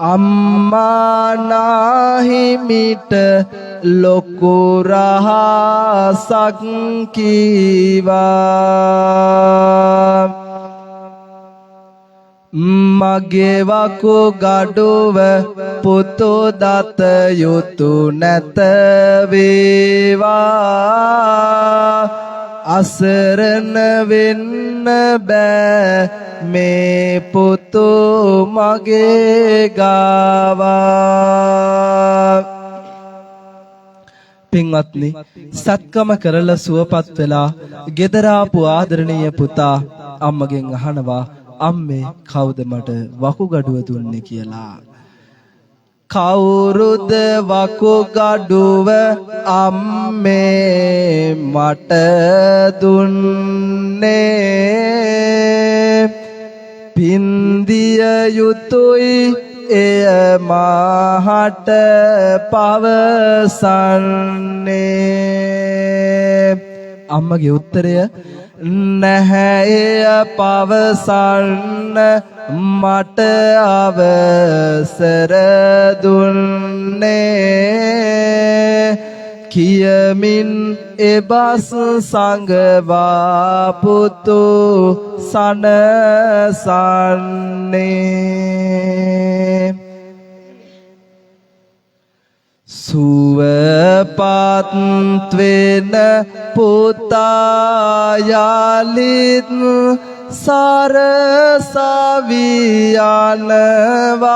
[SPEAKER 1] අම්මා නාහිමිට ලොකු රහසක් කීවා මගේ වකුගඩුව පුතු දත යුතු නැත වේවා අසරණ වෙන්න බෑ මේ පුතු මගේ ගාවා පින්වත්නි සත්කම කරලා සුවපත් වෙලා ගෙදර ආපු ආදරණීය පුතා අම්මගෙන් අහනවා අම්මේ කවුද මට වකුගඩුව දුන්නේ කියලා කවුරුද වකුගඩුව අම්මේ මට දුන්නේ පින්දිය යුතුයි එය මාහට පවසන්නේ අම්මගේ උත්තරය නැහැ එය පවසන්න මට අවසර දුන්නේ කියමින් එබස් සංගවා පුතු සනසන්නේ සුවපත් වෙන පුතා යාලිත් සරසවි යනවා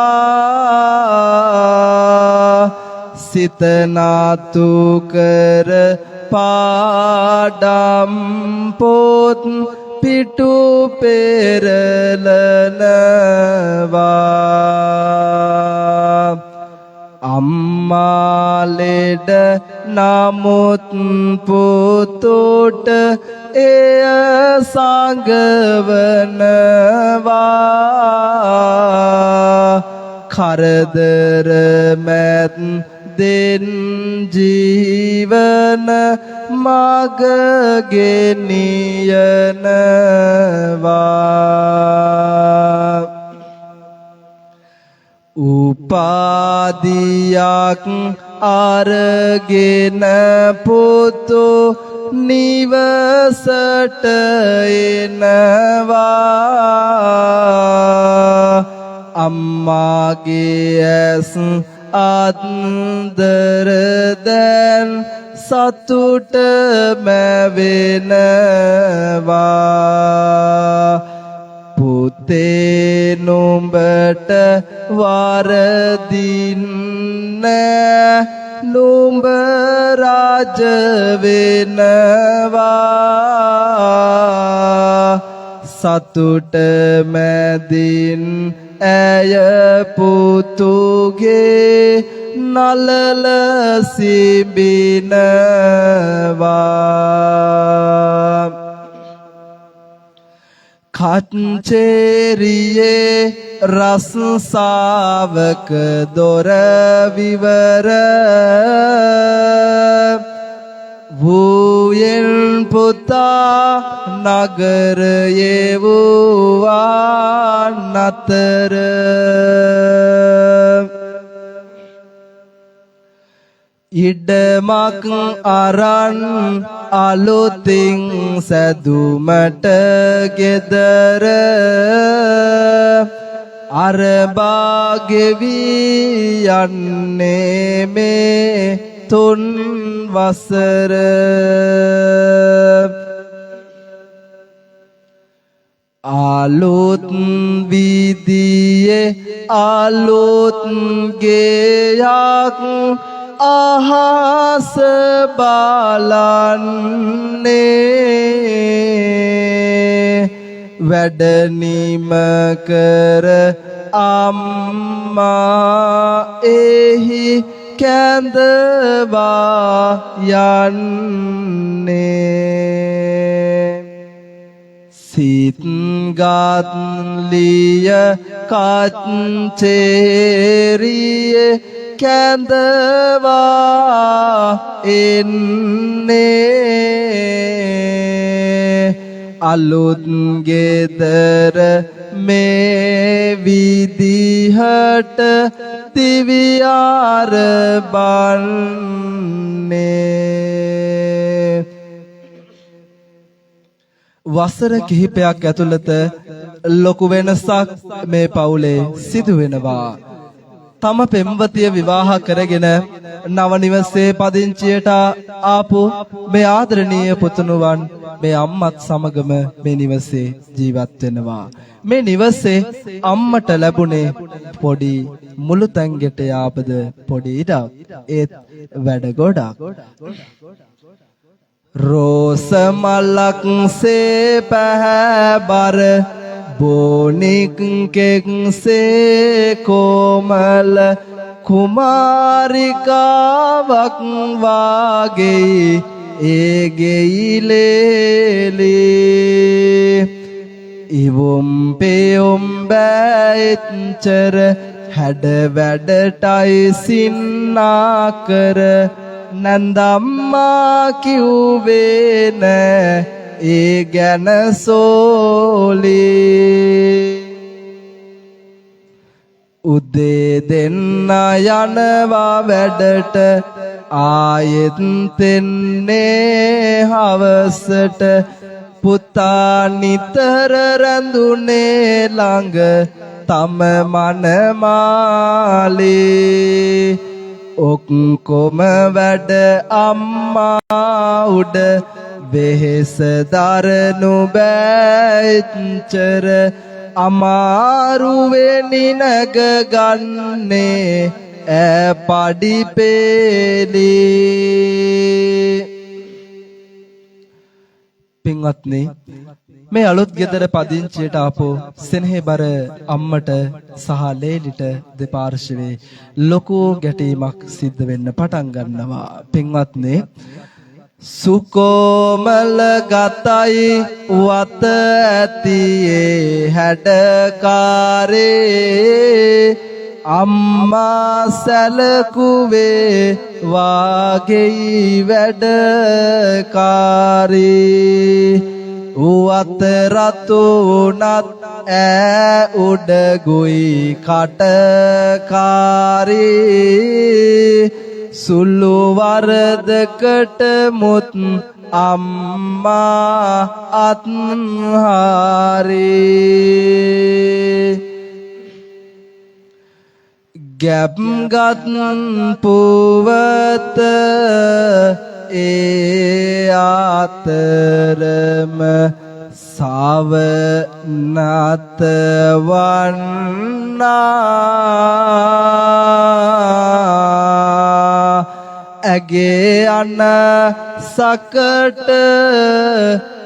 [SPEAKER 1] සිත නාතු කර පාඩම් පොත් පිටු පෙරලනවා අම්මා ලෙඩ නමුත් පුතුට එය සංගවනවා කරදර මැත් දෙන් ජීවන මග ගෙනියනවා උපාදියක් අරගෙන පුතු නිවසට එනවා අම්මාගේ ඇස් අත්දර දැන් සතුට මැවෙනවා පුතේ නුඹට වරදින්න නුඹ රාජ වෙනවා සතුට මැදින් ඇය පුතුගේ නලල සිඹිනවා කච්චේරියේ රස සාවක දොර විවර වූයෙන් පුතා නගරයේ වූවා නතර ඉඩමක් අරන් අලුතින් සැදුමට ගෙදර අරබා ගෙවී යන්නේ මේ තුන් වසර අලුත් විදියේ අලුත් ගේයක් අහස බලන්නේ වැඩ නිම කර අම්මා එහි කැඳවා යන්නේ සිත් ගාත්ලිය කච්චේරියේ කැඳවා එන්නේ අලුත් ගෙදර මේ විදිහට දිවියාර බන්නේ වසර කිහිපයක් ඇතුළත ලොකු වෙනසක් මේ පවුලේ සිදු වෙනවා තම පෙම්වතිය විවාහ කරගෙන නව නිවසේ පදිංචියට ආපු මේ ආදරණීය පුතුණුවන් මේ අම්මත් සමගම මේ නිවසේ ජීවත් වෙනවා. මේ නිවසේ අම්මට ලැබුණේ පොඩි මුළු තැන්ගෙට යාපද පොඩි ඉඩක්. ඒත් වැඩ ගොඩක්. රෝස මලක් සේ පැහැබර බොනික්ෙක් සේ කොමල කුමාරිකාවක් වාගේ ඒ ගෙයිලේලේ ඉවොම් පෙයොම් බෑච්චර හැඩ වැඩටයි සින්නා කර නන්දම්මා කිව්වේ නෑ ඒ ගැන සෝලී උදේ දෙන්න යනවා වැඩට ආයෙත් තෙන්නේ හවසට පුතා නිතර රැඳුනේ ළඟ තම මනමාලේ ඔක්කොම වැඩ අම්මා උඩ වෙහෙස දරනු බෑච්චර අමාරුවෙනි නැග ගන්නේ ඈ පඩි පෙලේ පින්වත්නි මේ අලුත් ගෙදර පදිංචියට ආපු සෙනෙහබර අම්මට සහ ලේලිට දෙපාර්ශ්වයේ ලොකු ගැටීමක් සිද්ධ වෙන්න පටන් ගන්නවා පින්වත්නි සුකෝමල ගතයි වත ඇතියේ හැඩකාරේ අම්මා සැලකුවේ වාගෙයි වැඩකාරී උවත රතුනත් ඈ උඩගුයි කටකාරී සුළු වරදකට මුත් අම්මා අත්හාරී ගැබ්ගත් පුවත ඒ අතරම සවනත වන්නා ඇගේ අන සකට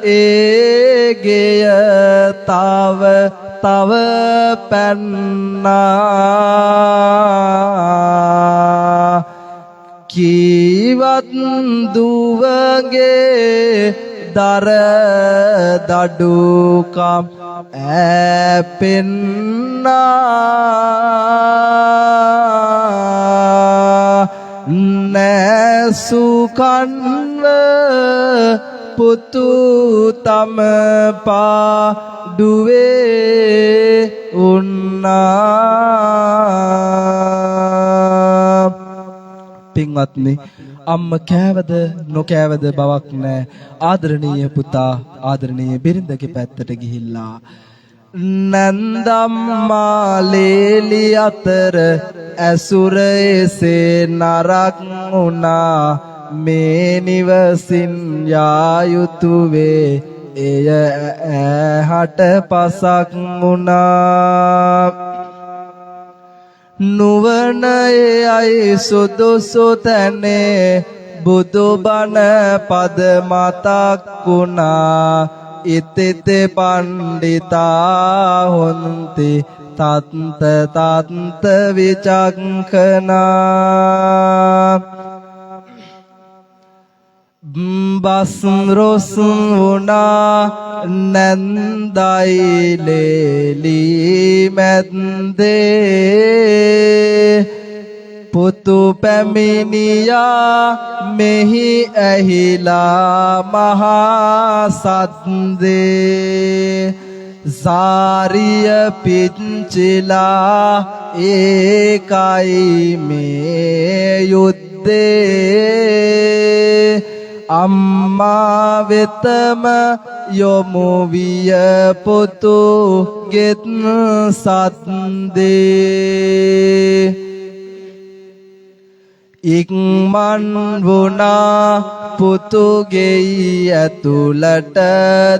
[SPEAKER 1] ඒගෙය තව තව පැන්නා කීවත් දුවගේ දර දඩුකම් ඇපෙන්නා නැසුකන්ව පුතු තම පාඩුවේ උන්නා. පින්වත්නි, අම්ම කෑවද නොකෑවද බවක් නෑ. ආදරණීය පුතා ආදරණීය බිරිඳගේ පැත්තට ගිහිල්ලා නන්දම්මා ලේලි අතර ඇසුර එසේ නරක් වුණා. මේ නිවසින් යා යුතු වේ එය ඇහැට පසක් වුණා. නුවණයයි සුදුසු තැනේ බුදුබණ පද මතක් වුණා. ඉතිතේ පණ්ඩිතා හොන්ති තත්ත තත්ත විචක්ඛනා. බස් රොස් වුණා නන්දයි ලේලි මැද්දේ. පුතු පැමිණියා මෙහි ඇහිලා මහා සද්දේ. සාරිය පිච්චිලා ඒකයි මේ යුද්ධේ. අම්මා වෙතම යොමු විය පුතු ගෙත් සද්දේ. ඉක්මන් වුණා පුතුගේ ඇතුළට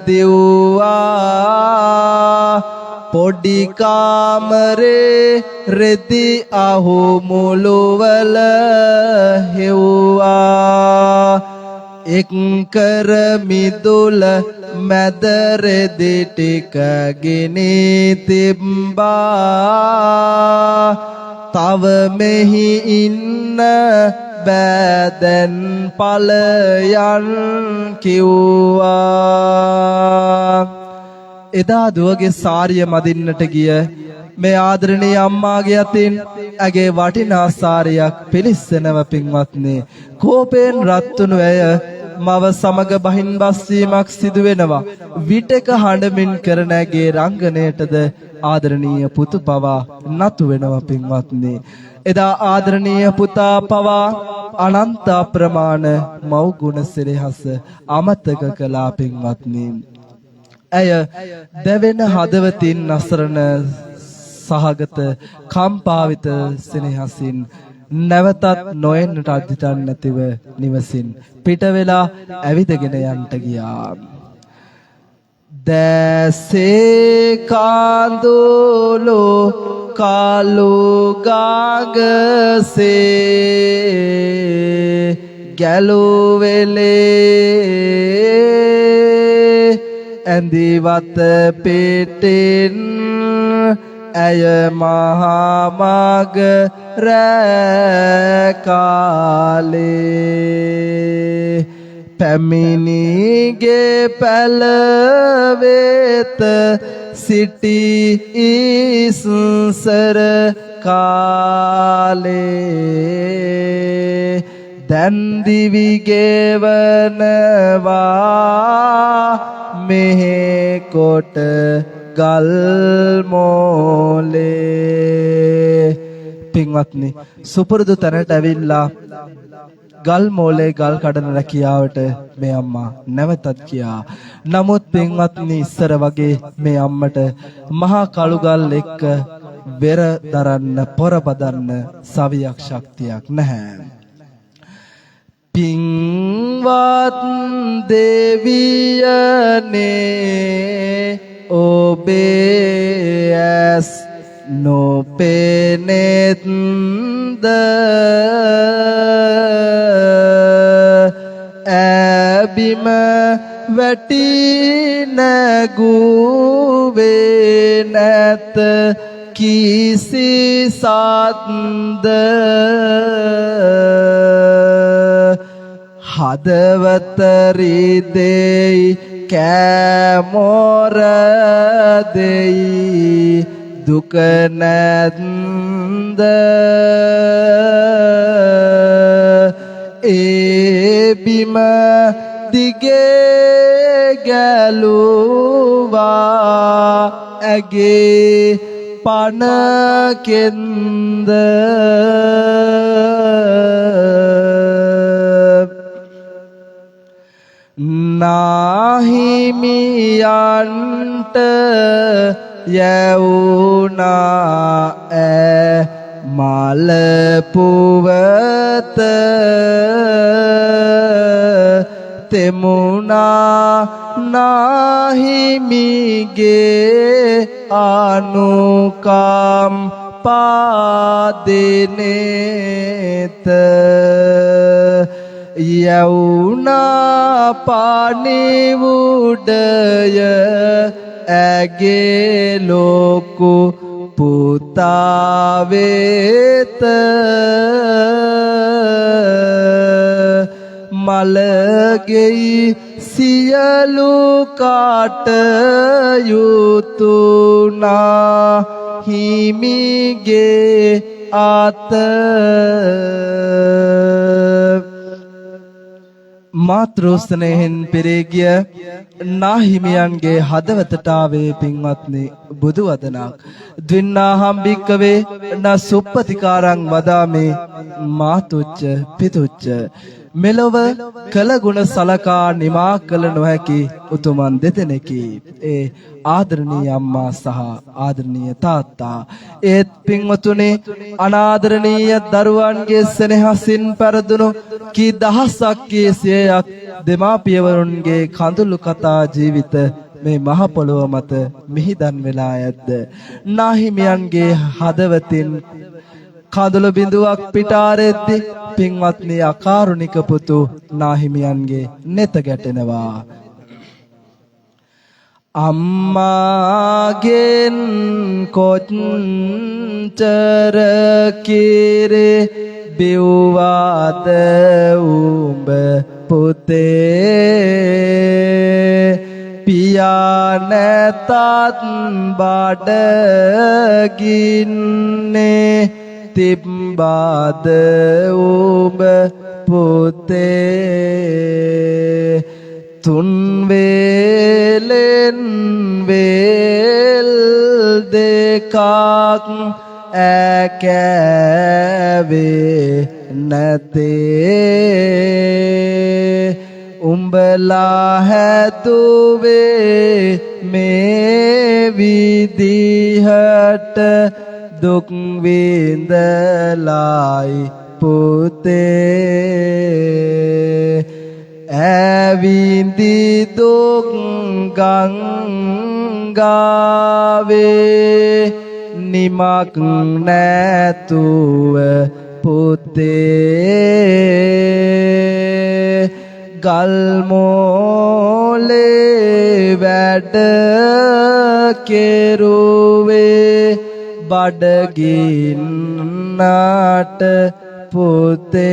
[SPEAKER 1] දිව්වා. පොඩි කාමරේ රෙදි අහු මුළුවල හෙව්වා. එක් කර මිදුල මැද රෙදි ටික ගිනි තිබ්බා. තව මෙහි ඉන්න බෑදැන් ඵලයන් කිව්වා. එදා දුවගේ සාරිය මදින්නට ගිය මේ ආදරණීය අම්මාගේ අතින් ඇගේ වටිනා සාරියක් පිලිස්සෙනව. පින්වත්නි, කෝපයෙන් රත්තුණු ඇය මව සමග බහින් බස්වීමක් සිදු වෙනවා. විටක හඬමින් කරන ඇගේ රංගනයටද ආදරණීය පුතු පවා නතු වෙනවා. පින්වත්නි, එදා ආදරණීය පුතා පවා අනන්ත අප්‍රමාණ මව් ගුණ සිරහස අමතක කළා. පින්වත්නි, ඇය දැවෙන හදවතින් අසරණ සහගත කම්පාවිත සෙනෙහසින් නැවතත් නොයෙන්නට අධිතන් නැතිව නිවසින් පිට වෙලා ඇවිදගෙන යන්ට ගියා. දැසේ කාඳුලු කාලු ගාගසේ ගැලුවෙලේ ඇඳිවත පිටින් ඇය මහා මග රැ කාලේ. පැමිණිගේ පැලවෙත සිටි ඉස්සර කාලේ. දැන් දිවි ගෙවනවා මෙහෙ කොට ගල් මෝලේ. පින්වත්නි, සුපුරුදු තැනට ඇවිල්ලා ගල් මෝලේ ගල් කඩන රැකියාවට මේ අම්මා නැවතත් ගියා. නමුත් පින්වත්නි, ඉස්සර වගේ මේ අම්මට මහා කළුගල් එක්ක වෙර දරන්න පොර බදන්න සවියක් ශක්තියක් නැහැ. පින්වත් දෙවියනේ ඔබේ ඇස් නොපෙනෙත්ද? ඇබිම වැටි නැගුවේ නැත කිසි සද්ද. හදවත රිදෙයි කෑමොර දෙයි දුක නැද්ද ඒ බිම දිගේ ගැලුවා ඇගේ පනකෙන්ද නාහිමියන්ට යැවුනා මල පුවත තෙමුණා නාහිමිගේ අනුකම් පාදිනේත යවුනා පණිවුඩය ඇගේ ලොකු පුතා වෙත මලගෙයි සියලු කටයුතු නාහිමිගේ අත මාතෘස්නේහෙන් පෙරේගිය නාහිමියන්ගේ හදවතට ආවේ පින්වත්නි බුදු වදනක් ද්වින්නාහම් භික්කවේ න සුප්පතිකාරං වදාමේ මාතුච්ච පිතුච්ච මෙලොව කළ ගුණ සලකා නිමා කළ නොහැකි උතුමන් දෙදෙනෙකි ඒ ආදරණීය අම්මා සහ ආදරණීය තාත්තා ඒත් පින්වතුනි අනාදරණීය දරුවන්ගේ සෙනෙහසින් පෙරදුණු කී දහසක් කී සියයක් දෙමාපියවරුන්ගේ කඳුළු කතා ජීවිත මේ මහ පොළොව මත මිහිදන් වෙලා ඇද්ද නාහිමියන්ගේ හදවතින් කඳුළු බිඳුවක් පිටාරෙද්දි පින්වත්නි අකාරුණික පුතු නාහිමියන්ගේ නෙත ගැටෙනවා අම්මාගෙන් කොච්චර කිරේ බිව්වාද උඹ පුතේ පියා නැතත් බඩගින්නේ තිබ්බාද උඹ පුතේ තුන් වේලෙන් වේල් දෙකක් ඇකැවේ නැතේ උඹලා හැදුවේ මේ විදිහට දුක් විඳලායි පුතේ ඇවිඳි දුක් ගංගාවේ නිමක් නැතුව පුතේ ගල් මොලේ වැඩ කෙරුවේ බඩගින්නට පුතේ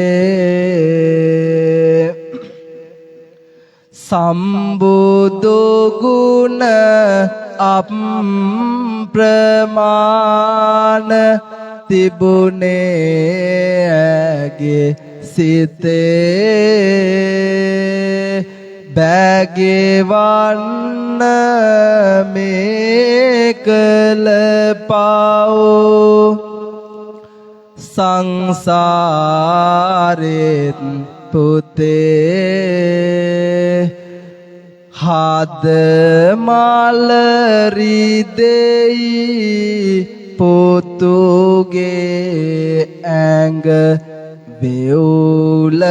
[SPEAKER 1] සම්බුදු ගුණ අප්‍රමාණ තිබුණේ ඇගේ සිතේ බැගේවන්න මේ කළ පව් සංසාරෙත් පුතේ හද මලරිදෙයි පුතුගේ ඇඟ වෙවුලනවා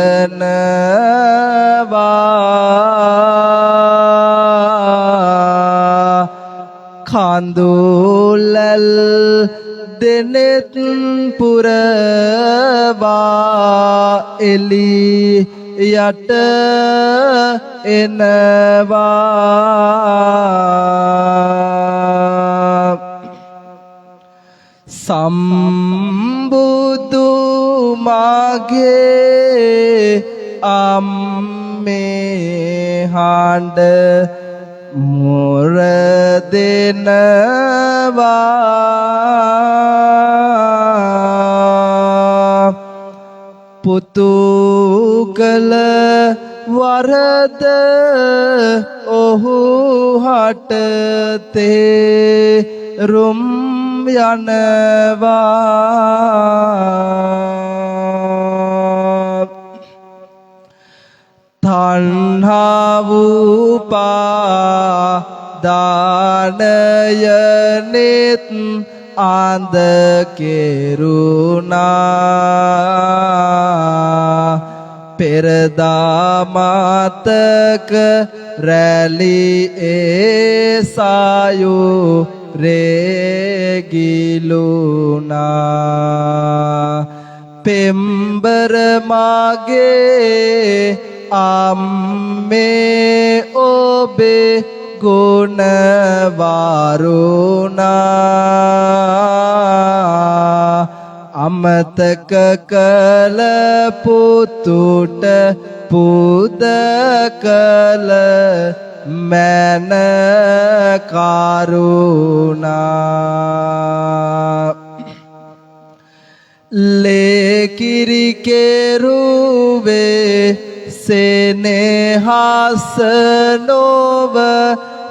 [SPEAKER 1] කඳුලල් දෙනෙත් පුරවා එලි යට එනවා සම්බුදු මාගේ අම්මේ හඬ මුර දෙනවා පුතු කල වරද ඔහු හට තේරුම් යනවා තණ්හා උපාදානය නෙත් ආන්ද කෙරුණා පෙරදා මතක රැලි ඒසායු රේගිලුණා පෙම්බර මගේ අම්මේ ඔබේ ගුණ වරුණා අමතක කළ පුතුට පුද කළ මැන කරුණා ලේකිරි කෙරුවේ සෙනෙහස නොව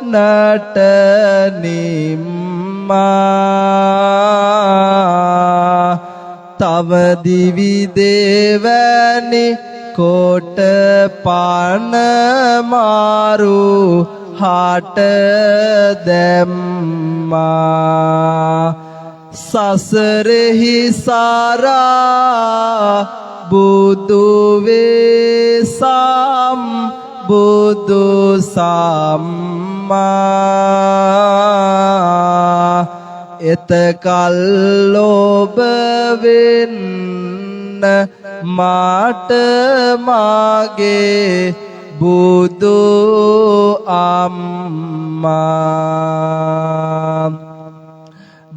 [SPEAKER 1] නට නිම්මා තව දිවි දෙවැනි කොට පන මාරු හට දැම්මා සසරෙහි සාරා බුදු වේසම් බුදු සම්මා එතකල් ඔබ වෙන්න මාට මාගේ බුදු අම්මා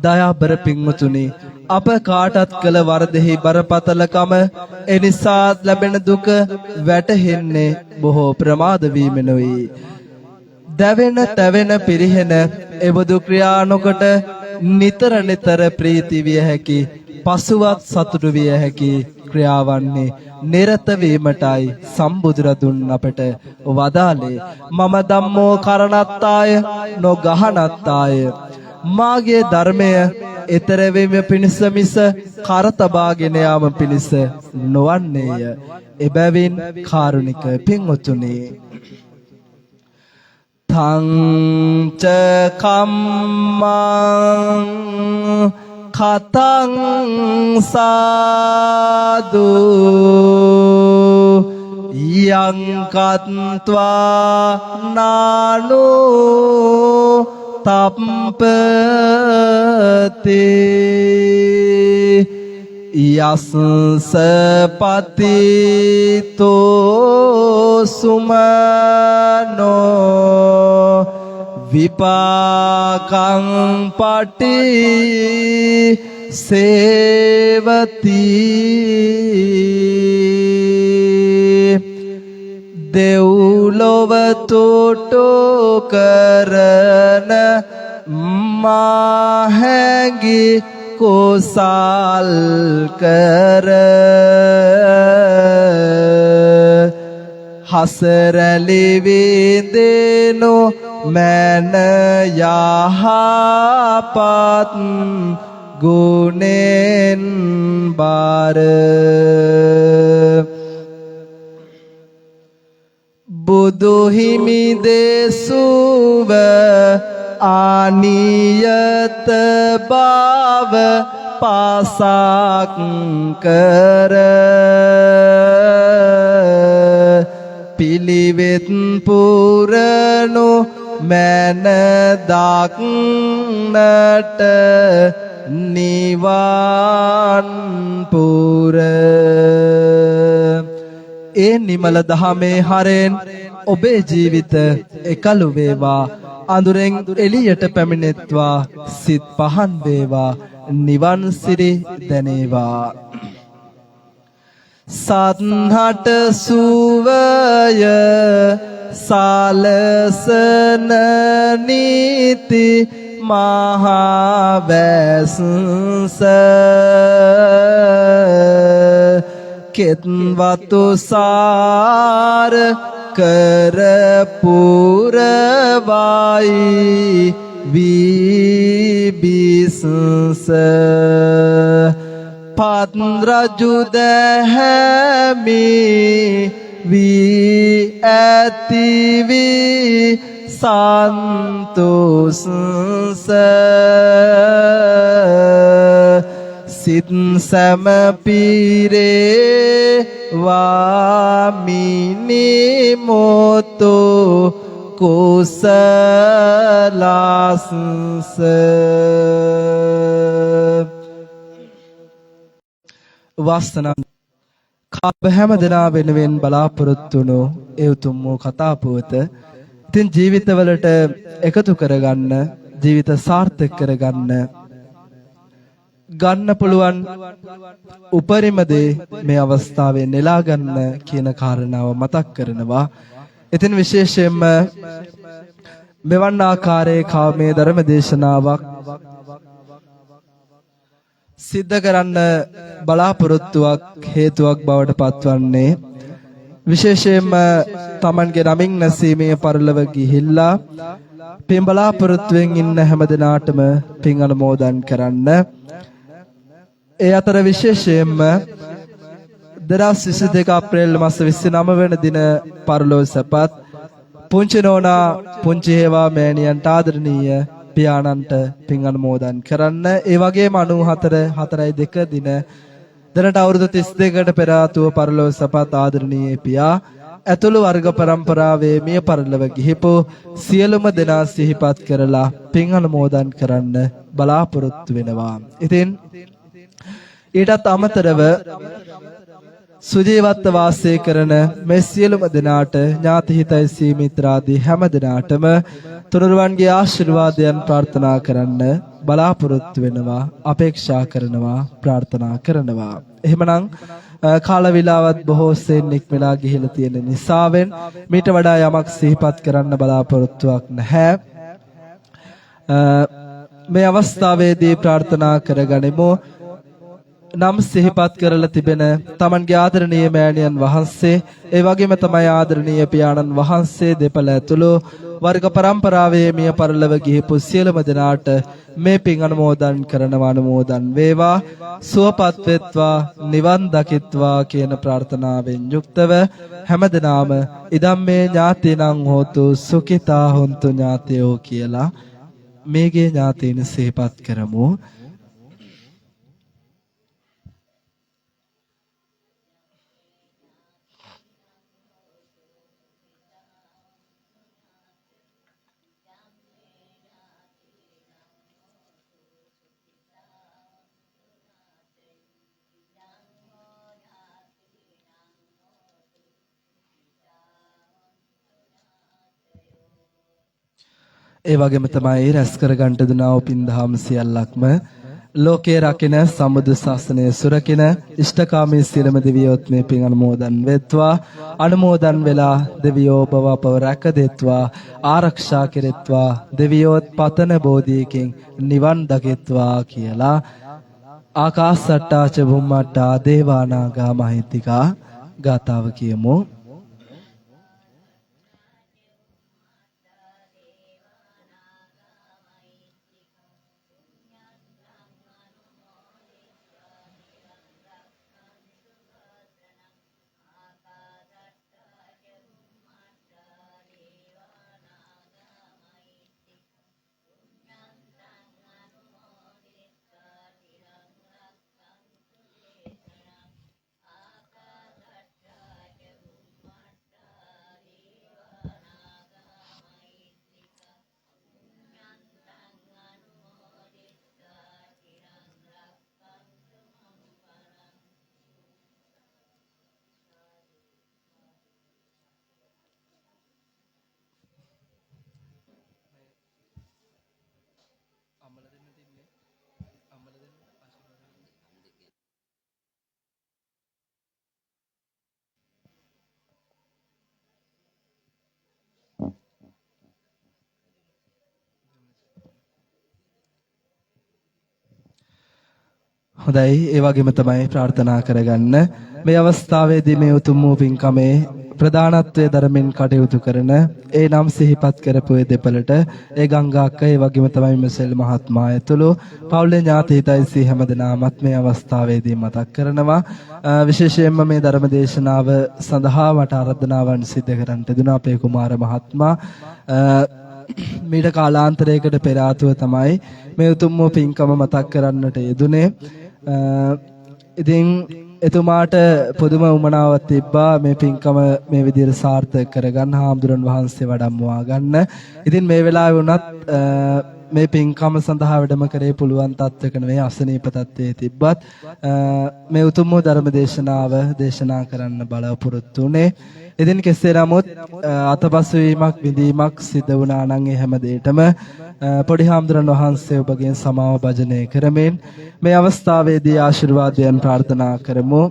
[SPEAKER 1] දයාබර පින්වතුනි අප කාටත් කළ වරදෙහි බරපතලකම එනිසා ලැබෙන දුක වැටහෙන්නේ බොහෝ ප්‍රමාද වීමෙනුයි. දැවෙන තැවෙන පිරිහෙන එබඳු ක්‍රියා නොකොට නිතර නිතර ප්‍රීති විය හැකි පසුවත් සතුටු විය හැකි ක්‍රියාවන්නේ නිරත වීමටයි සම්බුදුරදුන් අපට වදාළේ මම ධම්මෝ කරණත්තාය නොගහනත්තාය මාගේ ධර්මය ඊතර වීම පිණිස මිස කරතබාගෙන යාම පිණිස නොවන්නේය. එබැවින් කාරුණික පින්වතුනි තං ච කම්මං කතං සාදු යං කତ୍වා නානෝ තප්පති යස්ස පතිතෝ සුමනෝ විපාකං පටි සේවති දෙව්ලොව තොටෝ කරන මාහැඟි කුසල් කර හසරලි විඳිනු මන යහපත් ගුණෙන් බාර බුදු හිමි දේසුව ආනියත බව පාසක් කර පිළිවෙත් පුරනු මන දක්නට නිවන් පුර ඒ නිමල දහමේ හරෙන් ඔබේ ජීවිත එකලු වේවා අඳුරෙන් එළියට පැමිණෙත්වා සිත් පහන් වේවා නිවන් සිරි දැනේවා සත්හට සුවය සාලසන නීති මහා වැස්ස කෙත්වතු සාර කර පුරවයි විබිසස පත් රජු දැහැමි වී ඇතිවී සන්තෝස සිත් සැම පීරේ වාමිනි මොතෝ කුසලාසස වස්තනම් කප හැම දෙනා වෙනුවෙන් බලාපොරොත්තු වුණු ඒ උතුම් වූ කතා පුවත ඉතින් ජීවිතවලට එකතු කරගන්න ජීවිත සාර්ථක කරගන්න ගන්න පුළුවන් උපරිම දේ මේ අවස්ථාවේ නෙලා ගන්න කියන කාරණාව මතක් කරනවා. ඉතින් විශේෂයෙන්ම මෙවන් ආකාරයේ කාමයේ ධර්ම දේශනාවක් සිද්ධ කරන්න බලාපොරොත්තුවක් හේතුවක් බවට පත්වන්නේ විශේෂයෙන්ම Tamanගේ නමින් නැසීමේ පරිලව ගිහිල්ලා පින් බලාපොරොත්තුවෙන් ඉන්න හැම දිනාටම පින් අනුමෝදන් කරන්න. ඒ අතර විශේෂයෙන්ම 2022 අප්‍රේල් මාස 29 වෙනි දින පරලොව සැපත් පුංචි නෝනා පුංචි හේවා මෑණියන්ට ආදරණීය පියාණන්ට පින් අනුමෝදන් කරන්න. ඒ වගේම 94/4/2 දින දැනට අවුරුදු 32කට පෙර ආතුව පරලොව සැපත් ආදරණීය පියා ඇතුළු වර්ග પરම්පරාවේ මිය පරලොව ගිහිපු සියලුම දෙනා සිහිපත් කරලා පින් අනුමෝදන් කරන්න බලාපොරොත්තු වෙනවා. ඉතින් ඊටත් අමතරව සුජීවත්ව වාසය කරන මේ සියලුම දෙනාට ඥාති හිතයිසී මිත්‍රාදී හැම දෙනාටම තුනුරුවන්ගේ ආශිර්වාදයන් ප්‍රාර්ථනා කරන්න බලාපොරොත්තු වෙනවා, අපේක්ෂා කරනවා, ප්‍රාර්ථනා කරනවා. එහෙමනම් කාල වේලාවත් බොහෝ සෙයින් ඉක්මලා ගිහිලා තියෙන නිසාවෙන් මීට වඩා යමක් සිහිපත් කරන්න බලාපොරොත්තුවක් නැහැ. මේ අවස්ථාවේදී ප්‍රාර්ථනා කරගනිමු. නම් සිහිපත් කරලා තිබෙන තමන්ගේ ආදරණීය මෑණියන් වහන්සේ ඒ වගේම තමයි ආදරණීය පියාණන් වහන්සේ දෙපළ ඇතුළු වර්ග પરම්පරාවේ මිය පරලොව ගිහිපු සියලුම දෙනාට මේ පින් අනුමෝදන් කරනවා. අනුමෝදන් වේවා, සුවපත් වෙත්වා, නිවන් දකිත්වා කියන ප්‍රාර්ථනාවෙන් යුක්තව හැමදෙනාම ඉදම්මේ ඥාතිනං හෝතු සුඛිතා හොන්තු ඥාතයෝ කියලා මේගේ ඥාතීන් සිහිපත් කරමු. ඒ වගේම තමයි රැස් කරගන්ට දුනා වූ පින්දහම් සියල්ලක්ම ලෝකයේ රකින සම්බුදු ශාසනය සුරකින ඉෂ්ඨකාමී සියලුම දෙවියොත් මේ පින් අනුමෝදන් වෙත්වා. අනුමෝදන් වෙලා දෙවියෝ බව අපව රැක දෙත්වා, ආරක්ෂා කෙරෙත්වා, දෙවියොත් පතන බෝධියකින් නිවන් දකිත්වා කියලා ආකාසට්ටා ච බුම්මට්ටා දේවානාගා මහිත්‍තිකා ගාතාව කියමු. හොඳයි ඒ වගේම තමයි ප්‍රාර්ථනා කරගන්න මේ අවස්ථාවේදී මේ උතුම් වූ පින්කමේ ප්‍රධානත්වයේ ධර්මෙන් කටයුතු කරන ඒ නම් සිහිපත් කරපු ඒ දෙපළට ඒ ගංගා අක්ක ඒ වගේම තමයි මෙසෙල් මහත්මයා ඇතුළු පවුලේ ඥාති හිතයිසී හැමදෙනාමත් මේ අවස්ථාවේදී මතක් කරනවා විශේෂයෙන්ම මේ ධර්ම දේශනාව සඳහා මට ආරාධනාවන් සිදු කරන්න තිබුණා අපේ කුමාර මහත්මයා මීට කාලාන්තරයකට පෙර ආතුව තමයි මේ උතුම් වූ පින්කම මතක් කරන්නට යෙදුනේ ඉතින් එතුමාට පුදුම උමනාවක් තිබ්බා මේ පින්කම මේ විදිහට සාර්ථක කරගන්න හාමුදුරන් වහන්සේ වඩම්මවා ගන්න. ඉතින් මේ වෙලාවේ වුණත් මේ පින්කම සඳහා වැඩම කරේ පුළුවන් තත්වයක නෙවෙයි අසනීප තත්වයේ තිබ්බත් මේ උතුම් වූ ධර්ම දේශනාව දේශනා කරන්න බලාපොරොත්තු වුණේ. ඉතින් කෙසේ නමුත් අතපසු වීමක් විඳීමක් සිදු වුණා නම් ඒ හැම දෙයකම පොඩි හාමුදුරන් වහන්සේ ඔබගෙන් සමාව භජනය කරමින් මේ අවස්ථාවේදී ආශිර්වාදයන් ප්‍රාර්ථනා කරමු.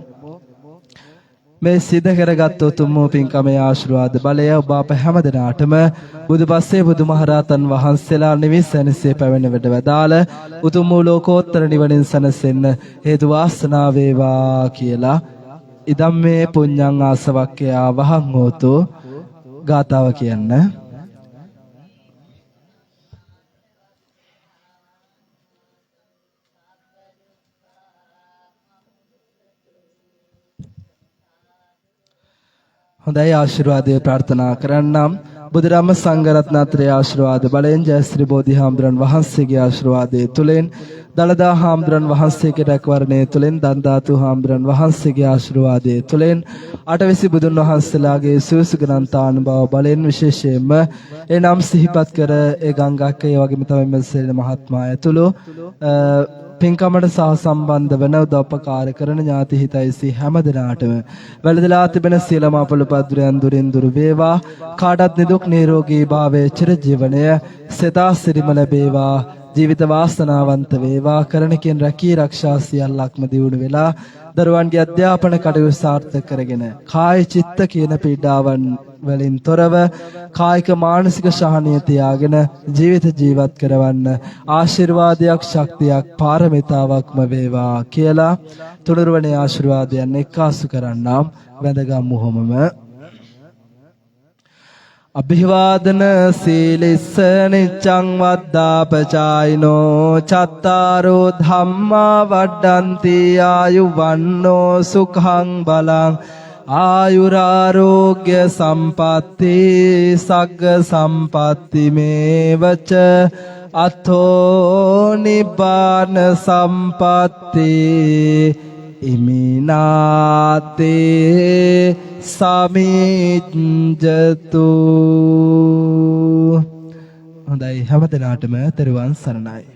[SPEAKER 1] මේ සිද්ධ කරගත් උතුම් වූ පින්කමේ ආශිර්වාද බලය ඔබ අප හැම දිනාටම බුදුපස්සේ බුදුමහරහතන් වහන්සේලා නිවිසනසේ පැවෙන වෙඩ වදාළ උතුම් වූ ලෝකෝත්තර නිවනින් සැනසෙන්න හේතු වාසනා වේවා කියලා ඉදම්මේ පුඤ්ඤං ආසවක්ඛයා වහං හෝතු ගාතාව කියන්න. හොඳයි ආශිර්වාදය ප්‍රාර්ථනා කරන්නම් බුදුරම සංඝරත්නත්‍රයේ ආශිර්වාද බලෙන් ජයශ්‍රී බෝධිහාමුදුරන් වහන්සේගේ ආශිර්වාදයේ තුලින් දලදා හාමුදුරන් වහන්සේගේ රැකවරණය තුලින් දන්දාතු හාමුදුරන් වහන්සේගේ ආශිර්වාදයේ තුලින් අටවිසි බුදුන් වහන්සේලාගේ සුසුගනන්තානුභව බලෙන් විශේෂයෙන්ම ඒ නම් සිහිපත් කර ඒ ගංගාක ඒ වගේම තමයි මෙසේන මහත්මයා ඇතුළු පින්කමට සහ සම්බන්ධ වන උදව්පකාර කරන ඥාති හිතයිසී හැම දිනාටම වැළඳලා තිබෙන සියලුම අපලපද්‍රයන් දුරින් දුර වේවා කාටත් නිදුක් නිරෝගී භාවයේ චිරජීවනය සදා සිරිම ලැබේවා ජීවිත වාසනාවන්ත වේවා කරණකින් රැකී ආරක්ෂා සියල්ලක්ම දියුණු වෙලා දරුවන්ගේ අධ්‍යාපන කටයුතු සාර්ථක කරගෙන කාය චිත්ත කියන පීඩාවන් වලින් තොරව කායික මානසික ශාහනය තියාගෙන ජීවත් කරවන්න ආශිර්වාදයක් ශක්තියක් පාරමිතාවක්ම වේවා කියලා තුනුරුවනේ ආශිර්වාදයන් එක්කාසු කරන්නම් වැඳගම්මු හැමම අභිවාදන සීලිස්ස නිච්ඡං වද්දාපචායිනෝ චත්තාරෝ ධම්මා වඩ්ඩන්ති ආයුවන්නෝ සුඛං බලං ආයුරාෝග්‍ය සම්පatti සග්ග සම්පatti මේවච අතෝ නිබ්බාන සම්පatti ඉමිනාතේ සමිජ්ජතු. හොඳයි හැම දිනාටම තෙරුවන් සරණයි.